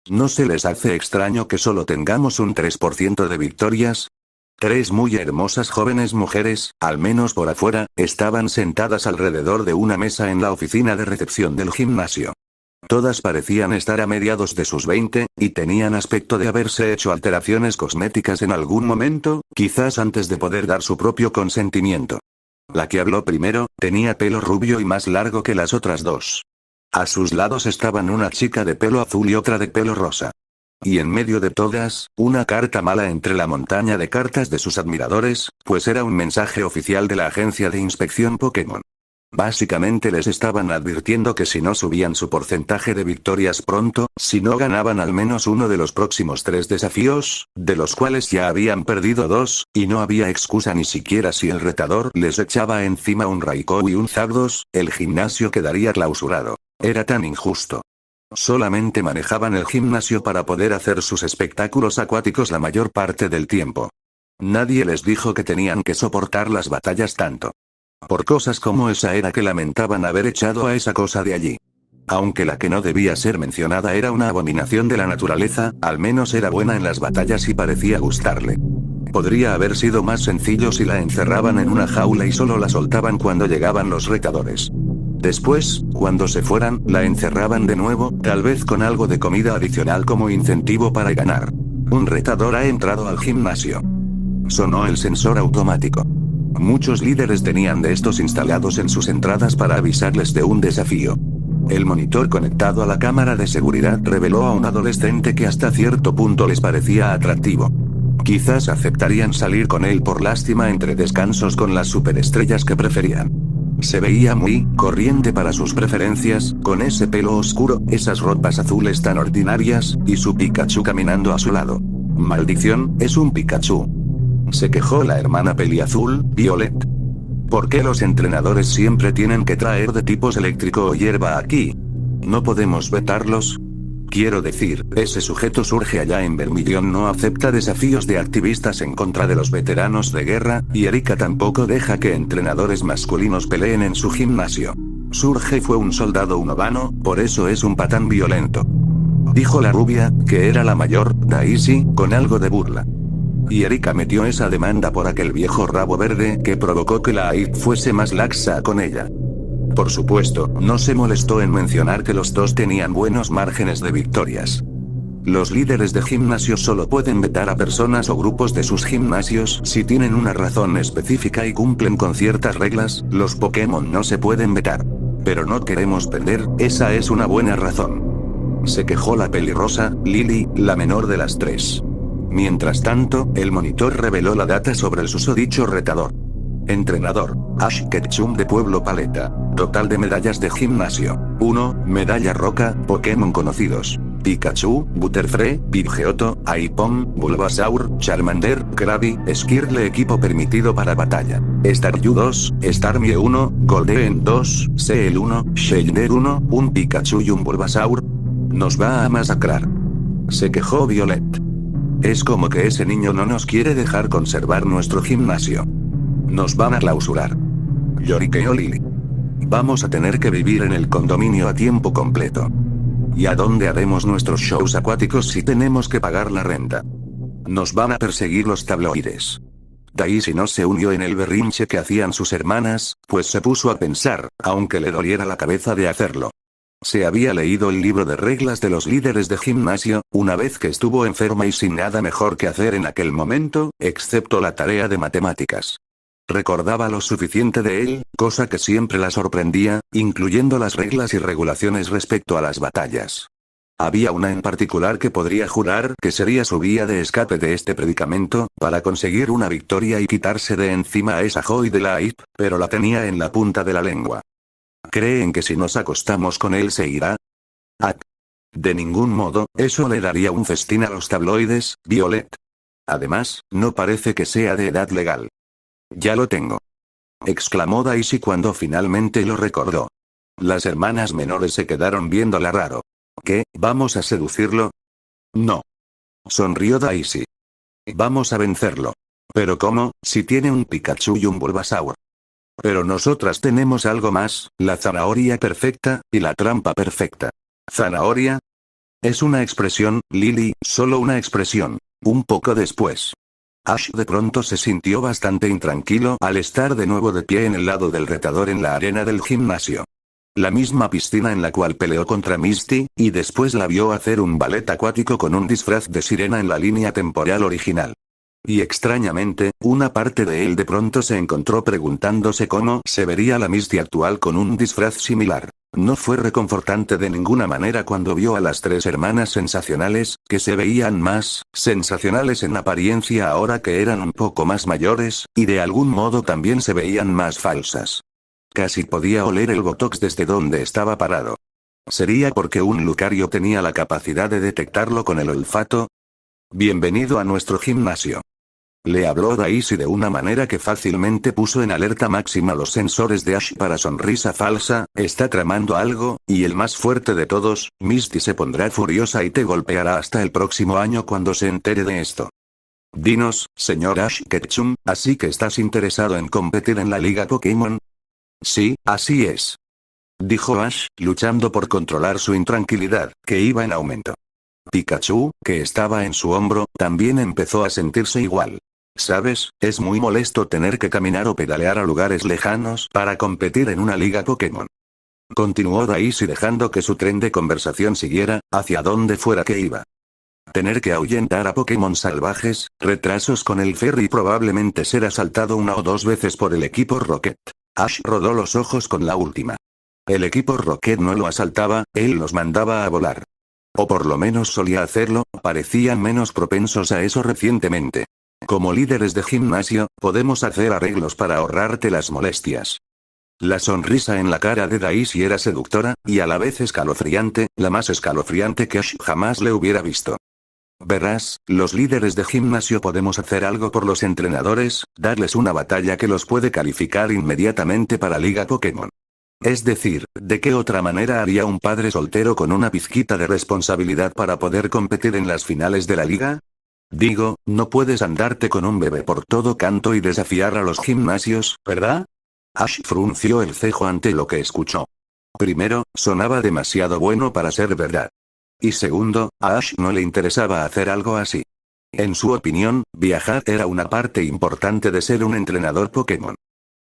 ¿No se les hace extraño que solo tengamos un 3% de victorias? Tres muy hermosas jóvenes mujeres, al menos por afuera, estaban sentadas alrededor de una mesa en la oficina de recepción del gimnasio. Todas parecían estar a mediados de sus 20, y tenían aspecto de haberse hecho alteraciones cosméticas en algún momento, quizás antes de poder dar su propio consentimiento. La que habló primero, tenía pelo rubio y más largo que las otras dos. A sus lados estaban una chica de pelo azul y otra de pelo rosa. Y en medio de todas, una carta mala entre la montaña de cartas de sus admiradores, pues era un mensaje oficial de la agencia de inspección Pokémon. Básicamente les estaban advirtiendo que si no subían su porcentaje de victorias pronto, si no ganaban al menos uno de los próximos 3 desafíos, de los cuales ya habían perdido 2, y no había excusa ni siquiera si el retador les echaba encima un Raikou y un Zapdos, el gimnasio quedaría clausurado. Era tan injusto. Solamente manejaban el gimnasio para poder hacer sus espectáculos acuáticos la mayor parte del tiempo. Nadie les dijo que tenían que soportar las batallas tanto. Por cosas como esa era que lamentaban haber echado a esa cosa de allí. Aunque la que no debía ser mencionada era una abominación de la naturaleza, al menos era buena en las batallas y parecía gustarle. Podría haber sido más sencillo si la encerraban en una jaula y solo la soltaban cuando llegaban los retadores. Después, cuando se fueran, la encerraban de nuevo, tal vez con algo de comida adicional como incentivo para ganar. Un retador ha entrado al gimnasio. Sonó el sensor automático. Muchos líderes tenían de estos instalados en sus entradas para avisarles de un desafío. El monitor conectado a la cámara de seguridad reveló a un adolescente que hasta cierto punto les parecía atractivo. Quizás aceptarían salir con él por lástima entre descansos con las superestrellas que preferían. Se veía muy corriente para sus preferencias, con ese pelo oscuro, esas ropas azules tan ordinarias, y su Pikachu caminando a su lado. Maldición, es un Pikachu. Se quejó la hermana peliazul, Violet. ¿Por qué los entrenadores siempre tienen que traer de tipos eléctrico o hierba aquí? ¿No podemos vetarlos? Quiero decir, ese sujeto surge allá en Vermilion, no acepta desafíos de activistas en contra de los veteranos de guerra, y Erika tampoco deja que entrenadores masculinos peleen en su gimnasio. Surge fue un soldado unovano, por eso es un patán violento. Dijo la rubia, que era la mayor, Daisy, con algo de burla. Y Erika metió esa demanda por aquel viejo rabo verde que provocó que la AIP fuese más laxa con ella. Por supuesto, no se molestó en mencionar que los dos tenían buenos márgenes de victorias. Los líderes de gimnasio solo pueden vetar a personas o grupos de sus gimnasios si tienen una razón específica y cumplen con ciertas reglas. Los Pokémon no se pueden vetar. Pero no queremos perder, esa es una buena razón. Se quejó la pelirrosa, Lily, la menor de las tres. Mientras tanto, el monitor reveló la data sobre el susodicho retador. Entrenador, Ash Ketchum de Pueblo Paleta. Total de medallas de gimnasio. 1, medalla roca, Pokémon conocidos. Pikachu, Butterfree, Pidgeotto, Aipom, Bulbasaur, Charmander, Krabby, Skirtle. Equipo permitido para batalla. Staryu 2, Starmie 1, Golden 2, Seel 1, Shellder 1, un Pikachu y un Bulbasaur. Nos va a masacrar. Se quejó Violet. Es como que ese niño no nos quiere dejar conservar nuestro gimnasio. Nos van a clausurar. Lloriqueó Lily. Vamos a tener que vivir en el condominio a tiempo completo. ¿Y a dónde haremos nuestros shows acuáticos si tenemos que pagar la renta? Nos van a perseguir los tabloides. Daisy no se unió en el berrinche que hacían sus hermanas, pues se puso a pensar, aunque le doliera la cabeza de hacerlo. Se había leído el libro de reglas de los líderes de gimnasio, una vez que estuvo enferma y sin nada mejor que hacer en aquel momento, excepto la tarea de matemáticas. Recordaba lo suficiente de él, cosa que siempre la sorprendía, incluyendo las reglas y regulaciones respecto a las batallas. Había una en particular que podría jurar que sería su vía de escape de este predicamento, para conseguir una victoria y quitarse de encima a esa Joy de la AIP, pero la tenía en la punta de la lengua. ¿Creen que si nos acostamos con él se irá? De ningún modo, eso le daría un festín a los tabloides, Violet. Además, no parece que sea de edad legal. Ya lo tengo. Exclamó Daisy cuando finalmente lo recordó. Las hermanas menores se quedaron viéndola raro. ¿Qué, vamos a seducirlo? No. Sonrió Daisy. Vamos a vencerlo. ¿Pero cómo, si tiene un Pikachu y un Bulbasaur? Pero nosotras tenemos algo más, la zanahoria perfecta, y la trampa perfecta. ¿Zanahoria? Es una expresión, Lily, solo una expresión. Un poco después. Ash de pronto se sintió bastante intranquilo al estar de nuevo de pie en el lado del retador en la arena del gimnasio. La misma piscina en la cual peleó contra Misty, y después la vio hacer un ballet acuático con un disfraz de sirena en la línea temporal original. Y extrañamente, una parte de él de pronto se encontró preguntándose cómo se vería la Misty actual con un disfraz similar. No fue reconfortante de ninguna manera cuando vio a las tres hermanas sensacionales, que se veían más sensacionales en apariencia ahora que eran un poco más mayores, y de algún modo también se veían más falsas. Casi podía oler el botox desde donde estaba parado. ¿Sería porque un Lucario tenía la capacidad de detectarlo con el olfato? Bienvenido a nuestro gimnasio. Le habló Daisy de una manera que fácilmente puso en alerta máxima los sensores de Ash para sonrisa falsa, está tramando algo, y el más fuerte de todos, Misty se pondrá furiosa y te golpeará hasta el próximo año cuando se entere de esto. Dinos, señor Ash Ketchum, ¿así que estás interesado en competir en la Liga Pokémon? Sí, así es. Dijo Ash, luchando por controlar su intranquilidad, que iba en aumento. Pikachu, que estaba en su hombro, también empezó a sentirse igual. ¿Sabes? Es muy molesto tener que caminar o pedalear a lugares lejanos para competir en una liga Pokémon. Continuó Daisy dejando que su tren de conversación siguiera, hacia donde fuera que iba. Tener que ahuyentar a Pokémon salvajes, retrasos con el ferry y probablemente ser asaltado una o dos veces por el equipo Rocket. Ash rodó los ojos con la última. El equipo Rocket no lo asaltaba, él los mandaba a volar. O por lo menos solía hacerlo, parecían menos propensos a eso recientemente. Como líderes de gimnasio, podemos hacer arreglos para ahorrarte las molestias. La sonrisa en la cara de Daisy era seductora, y a la vez escalofriante, la más escalofriante que Ash jamás le hubiera visto. Verás, los líderes de gimnasio podemos hacer algo por los entrenadores, darles una batalla que los puede calificar inmediatamente para Liga Pokémon. Es decir, ¿de qué otra manera haría un padre soltero con una pizquita de responsabilidad para poder competir en las finales de la liga? Digo, no puedes andarte con un bebé por todo canto y desafiar a los gimnasios, ¿verdad? Ash frunció el cejo ante lo que escuchó. Primero, sonaba demasiado bueno para ser verdad. Y segundo, a Ash no le interesaba hacer algo así. En su opinión, viajar era una parte importante de ser un entrenador Pokémon.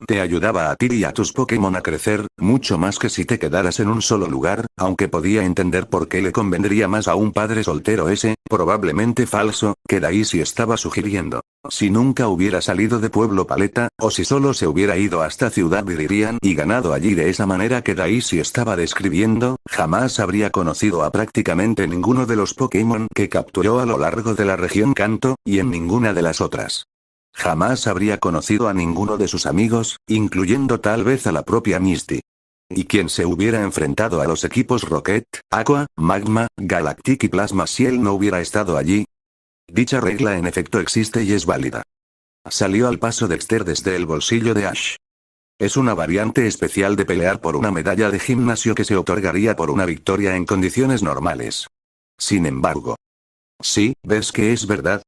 Te ayudaba a ti y a tus Pokémon a crecer, mucho más que si te quedaras en un solo lugar, aunque podía entender por qué le convendría más a un padre soltero ese, probablemente falso, que Daisy estaba sugiriendo. Si nunca hubiera salido de Pueblo Paleta, o si solo se hubiera ido hasta Ciudad Viridian y ganado allí de esa manera que Daisy estaba describiendo, jamás habría conocido a prácticamente ninguno de los Pokémon que capturó a lo largo de la región Kanto, y en ninguna de las otras. Jamás habría conocido a ninguno de sus amigos, incluyendo tal vez a la propia Misty. Y quien se hubiera enfrentado a los equipos Rocket, Aqua, Magma, Galactic y Plasma si él no hubiera estado allí. Dicha regla en efecto existe y es válida. Salió al paso Dexter desde el bolsillo de Ash. Es una variante especial de pelear por una medalla de gimnasio que se otorgaría por una victoria en condiciones normales. Sin embargo. Sí, ¿ves que es verdad?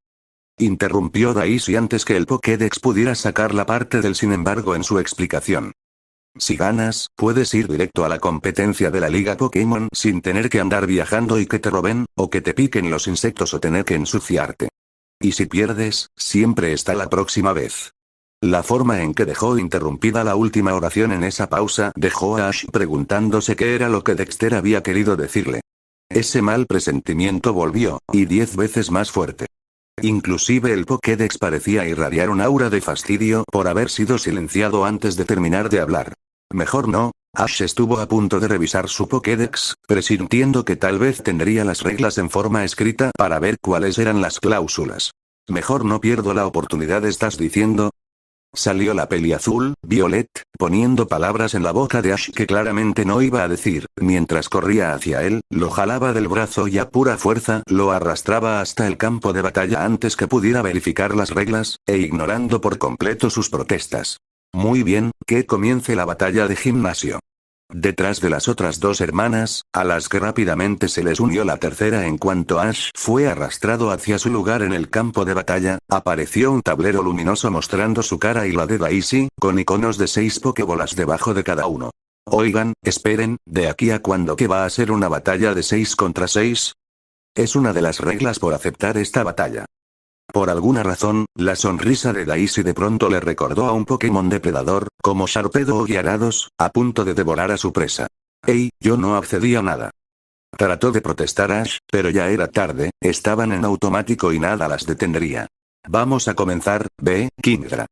Interrumpió Daisy antes que el Pokédex pudiera sacar la parte del sin embargo en su explicación. Si ganas, puedes ir directo a la competencia de la Liga Pokémon sin tener que andar viajando y que te roben, o que te piquen los insectos o tener que ensuciarte. Y si pierdes, siempre está la próxima vez. La forma en que dejó interrumpida la última oración en esa pausa dejó a Ash preguntándose qué era lo que Dexter había querido decirle. Ese mal presentimiento volvió, y 10 veces más fuerte. Inclusive el Pokédex parecía irradiar un aura de fastidio por haber sido silenciado antes de terminar de hablar. Mejor no. Ash estuvo a punto de revisar su Pokédex, presintiendo que tal vez tendría las reglas en forma escrita para ver cuáles eran las cláusulas. Mejor no pierdo la oportunidad, ¿estás diciendo? Salió la peliazul, Violet, poniendo palabras en la boca de Ash que claramente no iba a decir, mientras corría hacia él, lo jalaba del brazo y a pura fuerza lo arrastraba hasta el campo de batalla antes que pudiera verificar las reglas, e ignorando por completo sus protestas. Muy bien, que comience la batalla de gimnasio. Detrás de las otras dos hermanas, a las que rápidamente se les unió la tercera en cuanto Ash fue arrastrado hacia su lugar en el campo de batalla, apareció un tablero luminoso mostrando su cara y la de Daisy, con iconos de 6 Pokébolas debajo de cada uno. Oigan, esperen, ¿de aquí a cuándo que va a ser una batalla de 6 contra 6? Es una de las reglas por aceptar esta batalla. Por alguna razón, la sonrisa de Daisy de pronto le recordó a un Pokémon depredador, como Sharpedo o Gyarados, a punto de devorar a su presa. Ey, yo no accedí a nada. Trató de protestar Ash, pero ya era tarde, estaban en automático y nada las detendría. Vamos a comenzar, ve, Kingdra.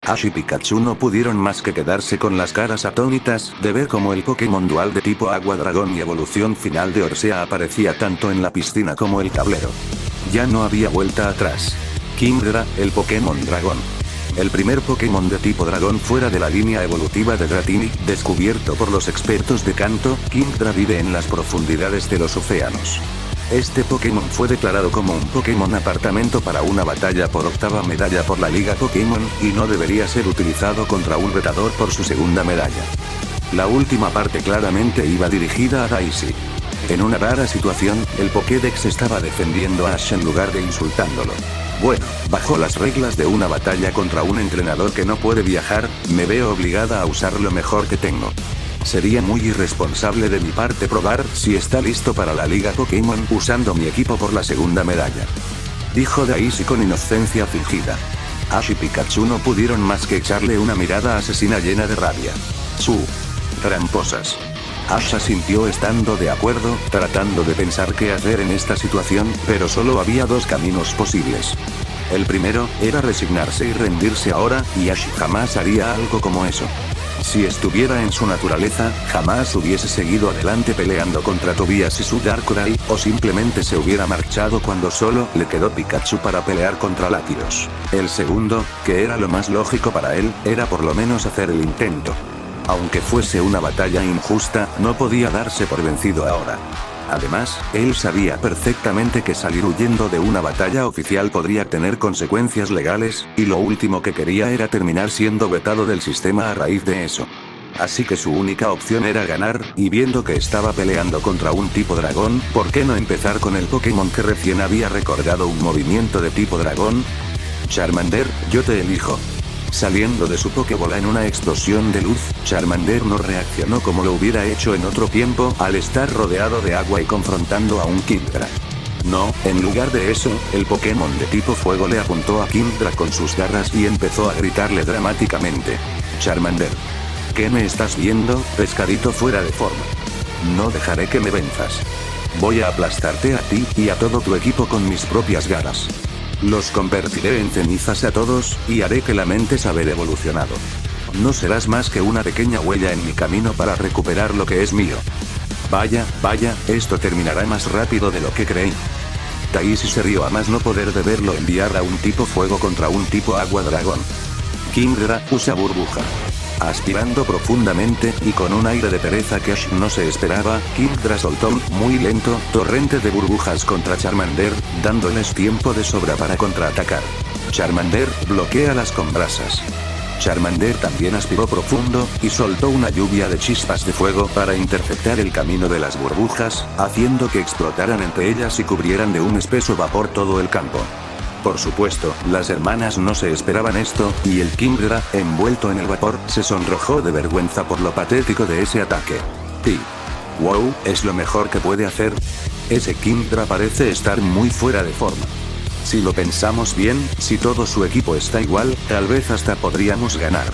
Ash y Pikachu no pudieron más que quedarse con las caras atónitas de ver cómo el Pokémon dual de tipo Agua Dragón y evolución final de Orsea aparecía tanto en la piscina como el tablero. Ya no había vuelta atrás. Kingdra, el Pokémon Dragón. El primer Pokémon de tipo dragón fuera de la línea evolutiva de Dratini, descubierto por los expertos de Kanto. Kingdra vive en las profundidades de los océanos. Este Pokémon fue declarado como un Pokémon apartamento para una batalla por 8ª medalla por la Liga Pokémon, y no debería ser utilizado contra un retador por su 2ª medalla. La última parte claramente iba dirigida a Daisy. En una rara situación, el Pokédex estaba defendiendo a Ash en lugar de insultándolo. Bueno, bajo las reglas de una batalla contra un entrenador que no puede viajar, me veo obligada a usar lo mejor que tengo. Sería muy irresponsable de mi parte probar si está listo para la Liga Pokémon usando mi equipo por la 2ª medalla. Dijo Daisy con inocencia fingida. Ash y Pikachu no pudieron más que echarle una mirada asesina llena de rabia. Tramposas. Ash asintió estando de acuerdo, tratando de pensar qué hacer en esta situación, pero solo había dos caminos posibles. El primero, era resignarse y rendirse ahora, y Ash jamás haría algo como eso. Si estuviera en su naturaleza, jamás hubiese seguido adelante peleando contra Tobias y su Darkrai, o simplemente se hubiera marchado cuando solo le quedó Pikachu para pelear contra Latios. El segundo, que era lo más lógico para él, era por lo menos hacer el intento. Aunque fuese una batalla injusta, no podía darse por vencido ahora. Además, él sabía perfectamente que salir huyendo de una batalla oficial podría tener consecuencias legales, y lo último que quería era terminar siendo vetado del sistema a raíz de eso. Así que su única opción era ganar, y viendo que estaba peleando contra un tipo dragón, ¿por qué no empezar con el Pokémon que recién había recordado un movimiento de tipo dragón? Charmander, yo te elijo. Saliendo de su Pokébola en una explosión de luz, Charmander no reaccionó como lo hubiera hecho en otro tiempo al estar rodeado de agua y confrontando a un Kingdra. No, en lugar de eso, el Pokémon de tipo fuego le apuntó a Kingdra con sus garras y empezó a gritarle dramáticamente. Charmander. ¿Qué me estás viendo, pescadito fuera de forma? No dejaré que me venzas. Voy a aplastarte a ti y a todo tu equipo con mis propias garras. Los convertiré en cenizas a todos, y haré que lamentes haber evolucionado. No serás más que una pequeña huella en mi camino para recuperar lo que es mío. Vaya, esto terminará más rápido de lo que creí. Daisy se rió a más no poder de verlo enviar a un tipo fuego contra un tipo agua dragón. Kingdra usa burbuja. Aspirando profundamente, y con un aire de pereza que Ash no se esperaba, Kingdra soltó un, muy lento, torrente de burbujas contra Charmander, dándoles tiempo de sobra para contraatacar. Charmander bloquéalas con brasas. Charmander también aspiró profundo, y soltó una lluvia de chispas de fuego para interceptar el camino de las burbujas, haciendo que explotaran entre ellas y cubrieran de un espeso vapor todo el campo. Por supuesto, las hermanas no se esperaban esto, y el Kingdra, envuelto en el vapor, se sonrojó de vergüenza por lo patético de ese ataque. Wow, ¿es lo mejor que puede hacer? Ese Kingdra parece estar muy fuera de forma. Si lo pensamos bien, si todo su equipo está igual, tal vez hasta podríamos ganar.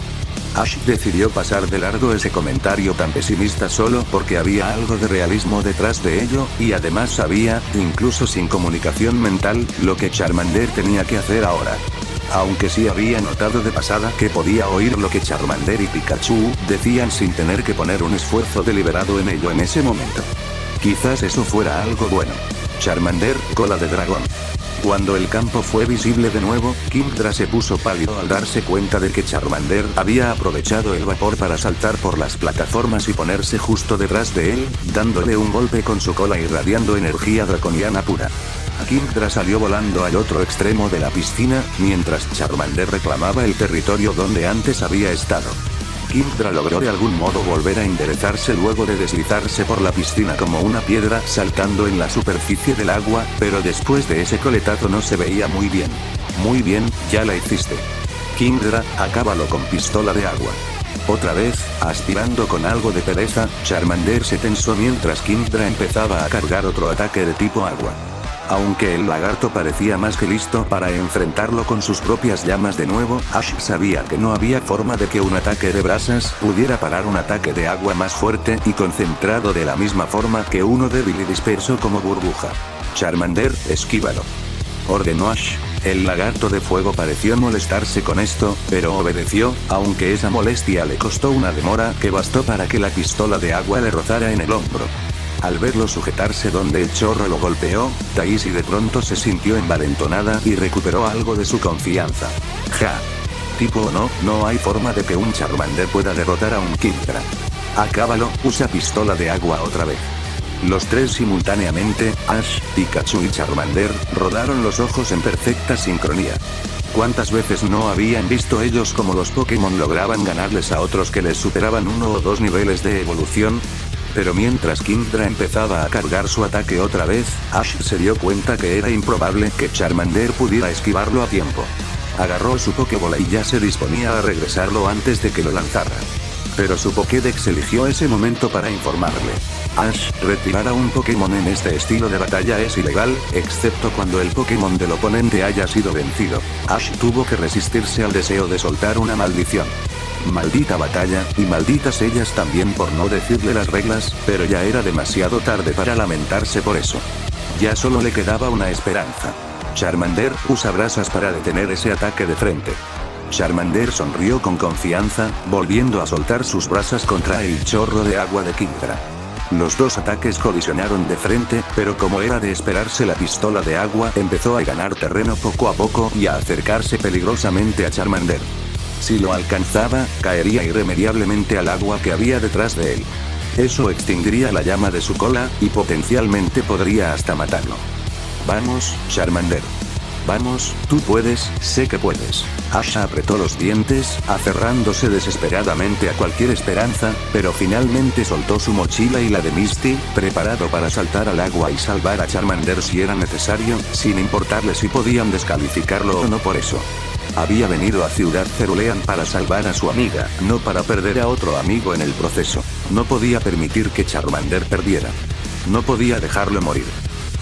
Ash decidió pasar de largo ese comentario tan pesimista solo porque había algo de realismo detrás de ello, y además sabía, incluso sin comunicación mental, lo que Charmander tenía que hacer ahora. Aunque sí había notado de pasada que podía oír lo que Charmander y Pikachu decían sin tener que poner un esfuerzo deliberado en ello en ese momento. Quizás eso fuera algo bueno. Charmander, cola de dragón. Cuando el campo fue visible de nuevo, Kingdra se puso pálido al darse cuenta de que Charmander había aprovechado el vapor para saltar por las plataformas y ponerse justo detrás de él, dándole un golpe con su cola irradiando energía draconiana pura. Kingdra salió volando al otro extremo de la piscina, mientras Charmander reclamaba el territorio donde antes había estado. Kingdra logró de algún modo volver a enderezarse luego de deslizarse por la piscina como una piedra saltando en la superficie del agua, pero después de ese coletazo no se veía muy bien. Muy bien, ya la hiciste. Kingdra, acábalo con pistola de agua. Otra vez, aspirando con algo de pereza, Charmander se tensó mientras Kingdra empezaba a cargar otro ataque de tipo agua. Aunque el lagarto parecía más que listo para enfrentarlo con sus propias llamas de nuevo, Ash sabía que no había forma de que un ataque de brasas pudiera parar un ataque de agua más fuerte y concentrado de la misma forma que uno débil y disperso como burbuja. Charmander, esquívalo. Ordenó Ash. El lagarto de fuego pareció molestarse con esto, pero obedeció, aunque esa molestia le costó una demora que bastó para que la pistola de agua le rozara en el hombro. Al verlo sujetarse donde el chorro lo golpeó, Daisy de pronto se sintió envalentonada y recuperó algo de su confianza. Ja. Tipo o no, no hay forma de que un Charmander pueda derrotar a un Kingdra. Acábalo, usa pistola de agua otra vez. Los tres simultáneamente, Ash, Pikachu y Charmander, rodaron los ojos en perfecta sincronía. ¿Cuántas veces no habían visto ellos cómo los Pokémon lograban ganarles a otros que les superaban 1 o 2 niveles de evolución? Pero mientras Kingdra empezaba a cargar su ataque otra vez, Ash se dio cuenta que era improbable que Charmander pudiera esquivarlo a tiempo. Agarró su Pokébola y ya se disponía a regresarlo antes de que lo lanzara. Pero su Pokédex eligió ese momento para informarle. Ash, retirar a un Pokémon en este estilo de batalla es ilegal, excepto cuando el Pokémon del oponente haya sido vencido. Ash tuvo que resistirse al deseo de soltar una maldición. Maldita batalla, y malditas ellas también por no decirle las reglas, pero ya era demasiado tarde para lamentarse por eso. Ya solo le quedaba una esperanza. Charmander, usa brasas para detener ese ataque de frente. Charmander sonrió con confianza, volviendo a soltar sus brasas contra el chorro de agua de Kingdra. Los dos ataques colisionaron de frente, pero como era de esperarse, la pistola de agua empezó a ganar terreno poco a poco y a acercarse peligrosamente a Charmander. Si lo alcanzaba, caería irremediablemente al agua que había detrás de él. Eso extinguiría la llama de su cola, y potencialmente podría hasta matarlo. Vamos, Charmander. Vamos, tú puedes, sé que puedes. Ash apretó los dientes, aferrándose desesperadamente a cualquier esperanza, pero finalmente soltó su mochila y la de Misty, preparado para saltar al agua y salvar a Charmander si era necesario, sin importarle si podían descalificarlo o no por eso. Había venido a Ciudad Cerulean para salvar a su amiga, no para perder a otro amigo en el proceso. No podía permitir que Charmander perdiera. No podía dejarlo morir.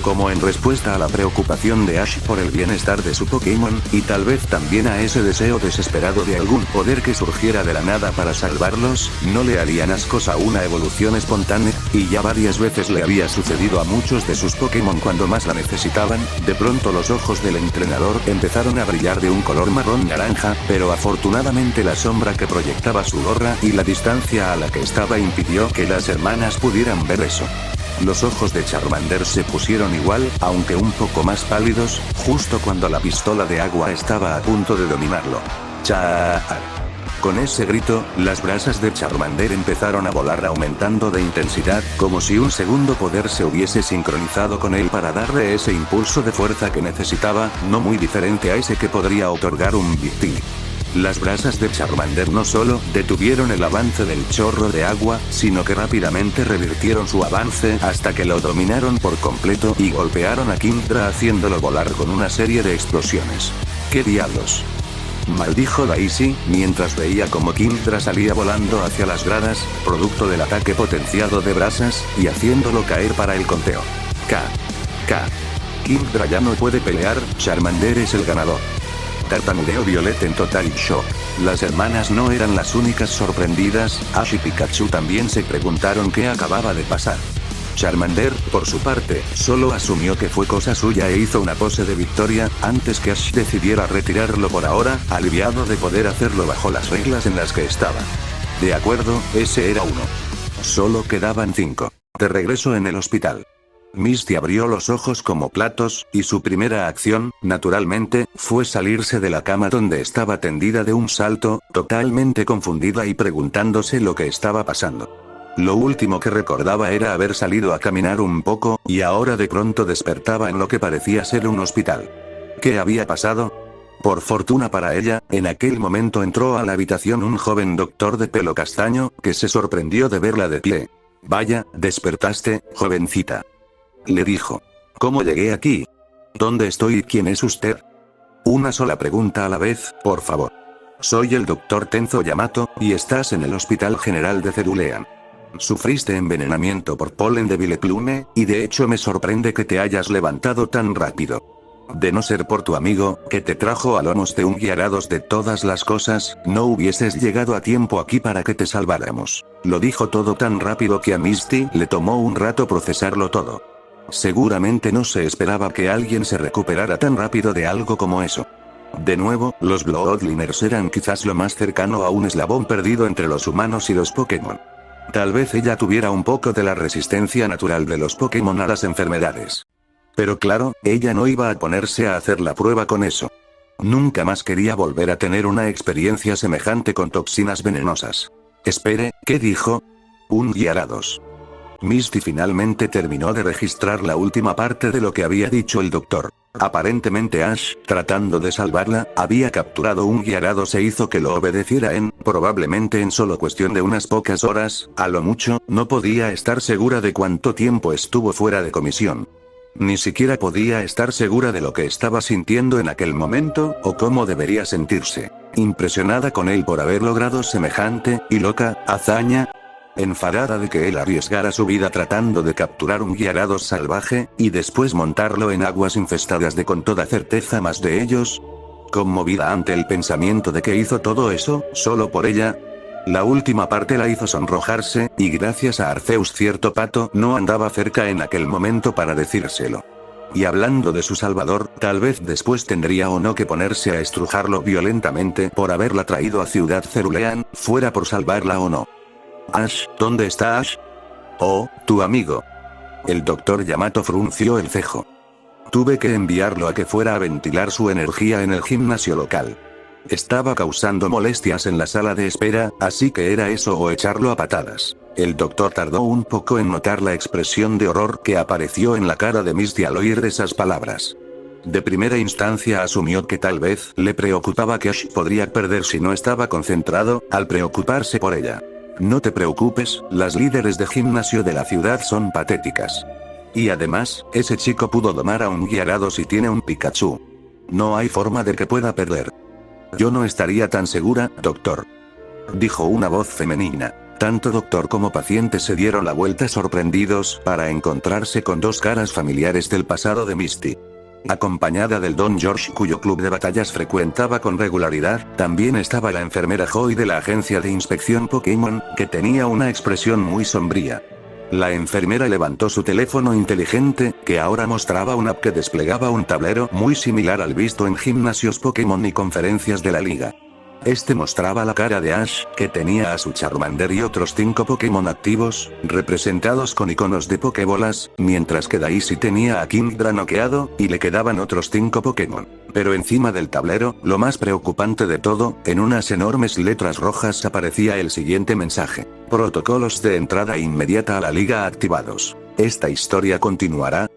Como en respuesta a la preocupación de Ash por el bienestar de su Pokémon, y tal vez también a ese deseo desesperado de algún poder que surgiera de la nada para salvarlos, no le harían ascos a una evolución espontánea, y ya varias veces le había sucedido a muchos de sus Pokémon cuando más la necesitaban. De pronto los ojos del entrenador empezaron a brillar de un color marrón naranja, pero afortunadamente la sombra que proyectaba su gorra y la distancia a la que estaba impidió que las hermanas pudieran ver eso. Los ojos de Charmander se pusieron igual, aunque un poco más pálidos, justo cuando la pistola de agua estaba a punto de dominarlo. ¡Char! Con ese grito, las brasas de Charmander empezaron a volar aumentando de intensidad, como si un segundo poder se hubiese sincronizado con él para darle ese impulso de fuerza que necesitaba, no muy diferente a ese que podría otorgar un Victini. Las brasas de Charmander no solo detuvieron el avance del chorro de agua, sino que rápidamente revirtieron su avance hasta que lo dominaron por completo y golpearon a Kingdra haciéndolo volar con una serie de explosiones. ¿Qué diablos?, maldijo Daisy, mientras veía como Kingdra salía volando hacia las gradas, producto del ataque potenciado de brasas, y haciéndolo caer para el conteo. Kingdra ya no puede pelear, Charmander es el ganador. Tartamudeó Violet en total shock. Las hermanas no eran las únicas sorprendidas, Ash y Pikachu también se preguntaron qué acababa de pasar. Charmander, por su parte, solo asumió que fue cosa suya e hizo una pose de victoria, antes que Ash decidiera retirarlo por ahora, aliviado de poder hacerlo bajo las reglas en las que estaba. De acuerdo, ese era uno. Solo quedaban 5. De regreso en el hospital. Misty abrió los ojos como platos, y su primera acción, naturalmente, fue salirse de la cama donde estaba tendida de un salto, totalmente confundida y preguntándose lo que estaba pasando. Lo último que recordaba era haber salido a caminar un poco, y ahora de pronto despertaba en lo que parecía ser un hospital. ¿Qué había pasado? Por fortuna para ella, en aquel momento entró a la habitación un joven doctor de pelo castaño, que se sorprendió de verla de pie. Vaya, despertaste, jovencita. Le dijo. ¿Cómo llegué aquí? ¿Dónde estoy y quién es usted? Una sola pregunta a la vez, por favor. Soy el doctor Tenzo Yamato, y estás en el Hospital General de Cerulean. Sufriste envenenamiento por polen de Vileplume, y de hecho me sorprende que te hayas levantado tan rápido. De no ser por tu amigo, que te trajo a lomos de un guiarados de todas las cosas, no hubieses llegado a tiempo aquí para que te salváramos. Lo dijo todo tan rápido que a Misty le tomó un rato procesarlo todo. Seguramente no se esperaba que alguien se recuperara tan rápido de algo como eso. De nuevo, los Bloodliners eran quizás lo más cercano a un eslabón perdido entre los humanos y los Pokémon. Tal vez ella tuviera un poco de la resistencia natural de los Pokémon a las enfermedades. Pero claro, ella no iba a ponerse a hacer la prueba con eso. Nunca más quería volver a tener una experiencia semejante con toxinas venenosas. Espere, ¿qué dijo? Un guiarados. Misty finalmente terminó de registrar la última parte de lo que había dicho el doctor. Aparentemente Ash, tratando de salvarla, había capturado un guiarados e hizo que lo obedeciera probablemente en solo cuestión de unas pocas horas, a lo mucho, no podía estar segura de cuánto tiempo estuvo fuera de comisión. Ni siquiera podía estar segura de lo que estaba sintiendo en aquel momento, o cómo debería sentirse. Impresionada con él por haber logrado semejante, y loca, hazaña. Enfadada de que él arriesgara su vida tratando de capturar un guiarados salvaje, y después montarlo en aguas infestadas de con toda certeza más de ellos. Conmovida ante el pensamiento de que hizo todo eso, solo por ella. La última parte la hizo sonrojarse, y gracias a Arceus cierto pato no andaba cerca en aquel momento para decírselo. Y hablando de su salvador, tal vez después tendría o no que ponerse a estrujarlo violentamente por haberla traído a Ciudad Cerulean, fuera por salvarla o no. Ash, ¿dónde está Ash? Oh, tu amigo. El doctor Yamato frunció el cejo. Tuve que enviarlo a que fuera a ventilar su energía en el gimnasio local. Estaba causando molestias en la sala de espera, así que era eso o echarlo a patadas. El doctor tardó un poco en notar la expresión de horror que apareció en la cara de Misty al oír esas palabras. De primera instancia asumió que tal vez le preocupaba que Ash podría perder si no estaba concentrado, al preocuparse por ella. No te preocupes, las líderes de gimnasio de la ciudad son patéticas. Y además, ese chico pudo domar a un guiarados y tiene un Pikachu. No hay forma de que pueda perder. Yo no estaría tan segura, doctor. Dijo una voz femenina. Tanto doctor como paciente se dieron la vuelta sorprendidos para encontrarse con dos caras familiares del pasado de Misty. Acompañada del Don George cuyo club de batallas frecuentaba con regularidad, también estaba la enfermera Joy de la agencia de inspección Pokémon, que tenía una expresión muy sombría. La enfermera levantó su teléfono inteligente, que ahora mostraba una app que desplegaba un tablero muy similar al visto en gimnasios Pokémon y conferencias de la liga. Este mostraba la cara de Ash, que tenía a su Charmander y otros 5 Pokémon activos, representados con iconos de Pokébolas, mientras que Daisy tenía a Kingdra noqueado, y le quedaban otros 5 Pokémon. Pero encima del tablero, lo más preocupante de todo, en unas enormes letras rojas aparecía el siguiente mensaje. Protocolos de entrada inmediata a la liga activados. Esta historia continuará,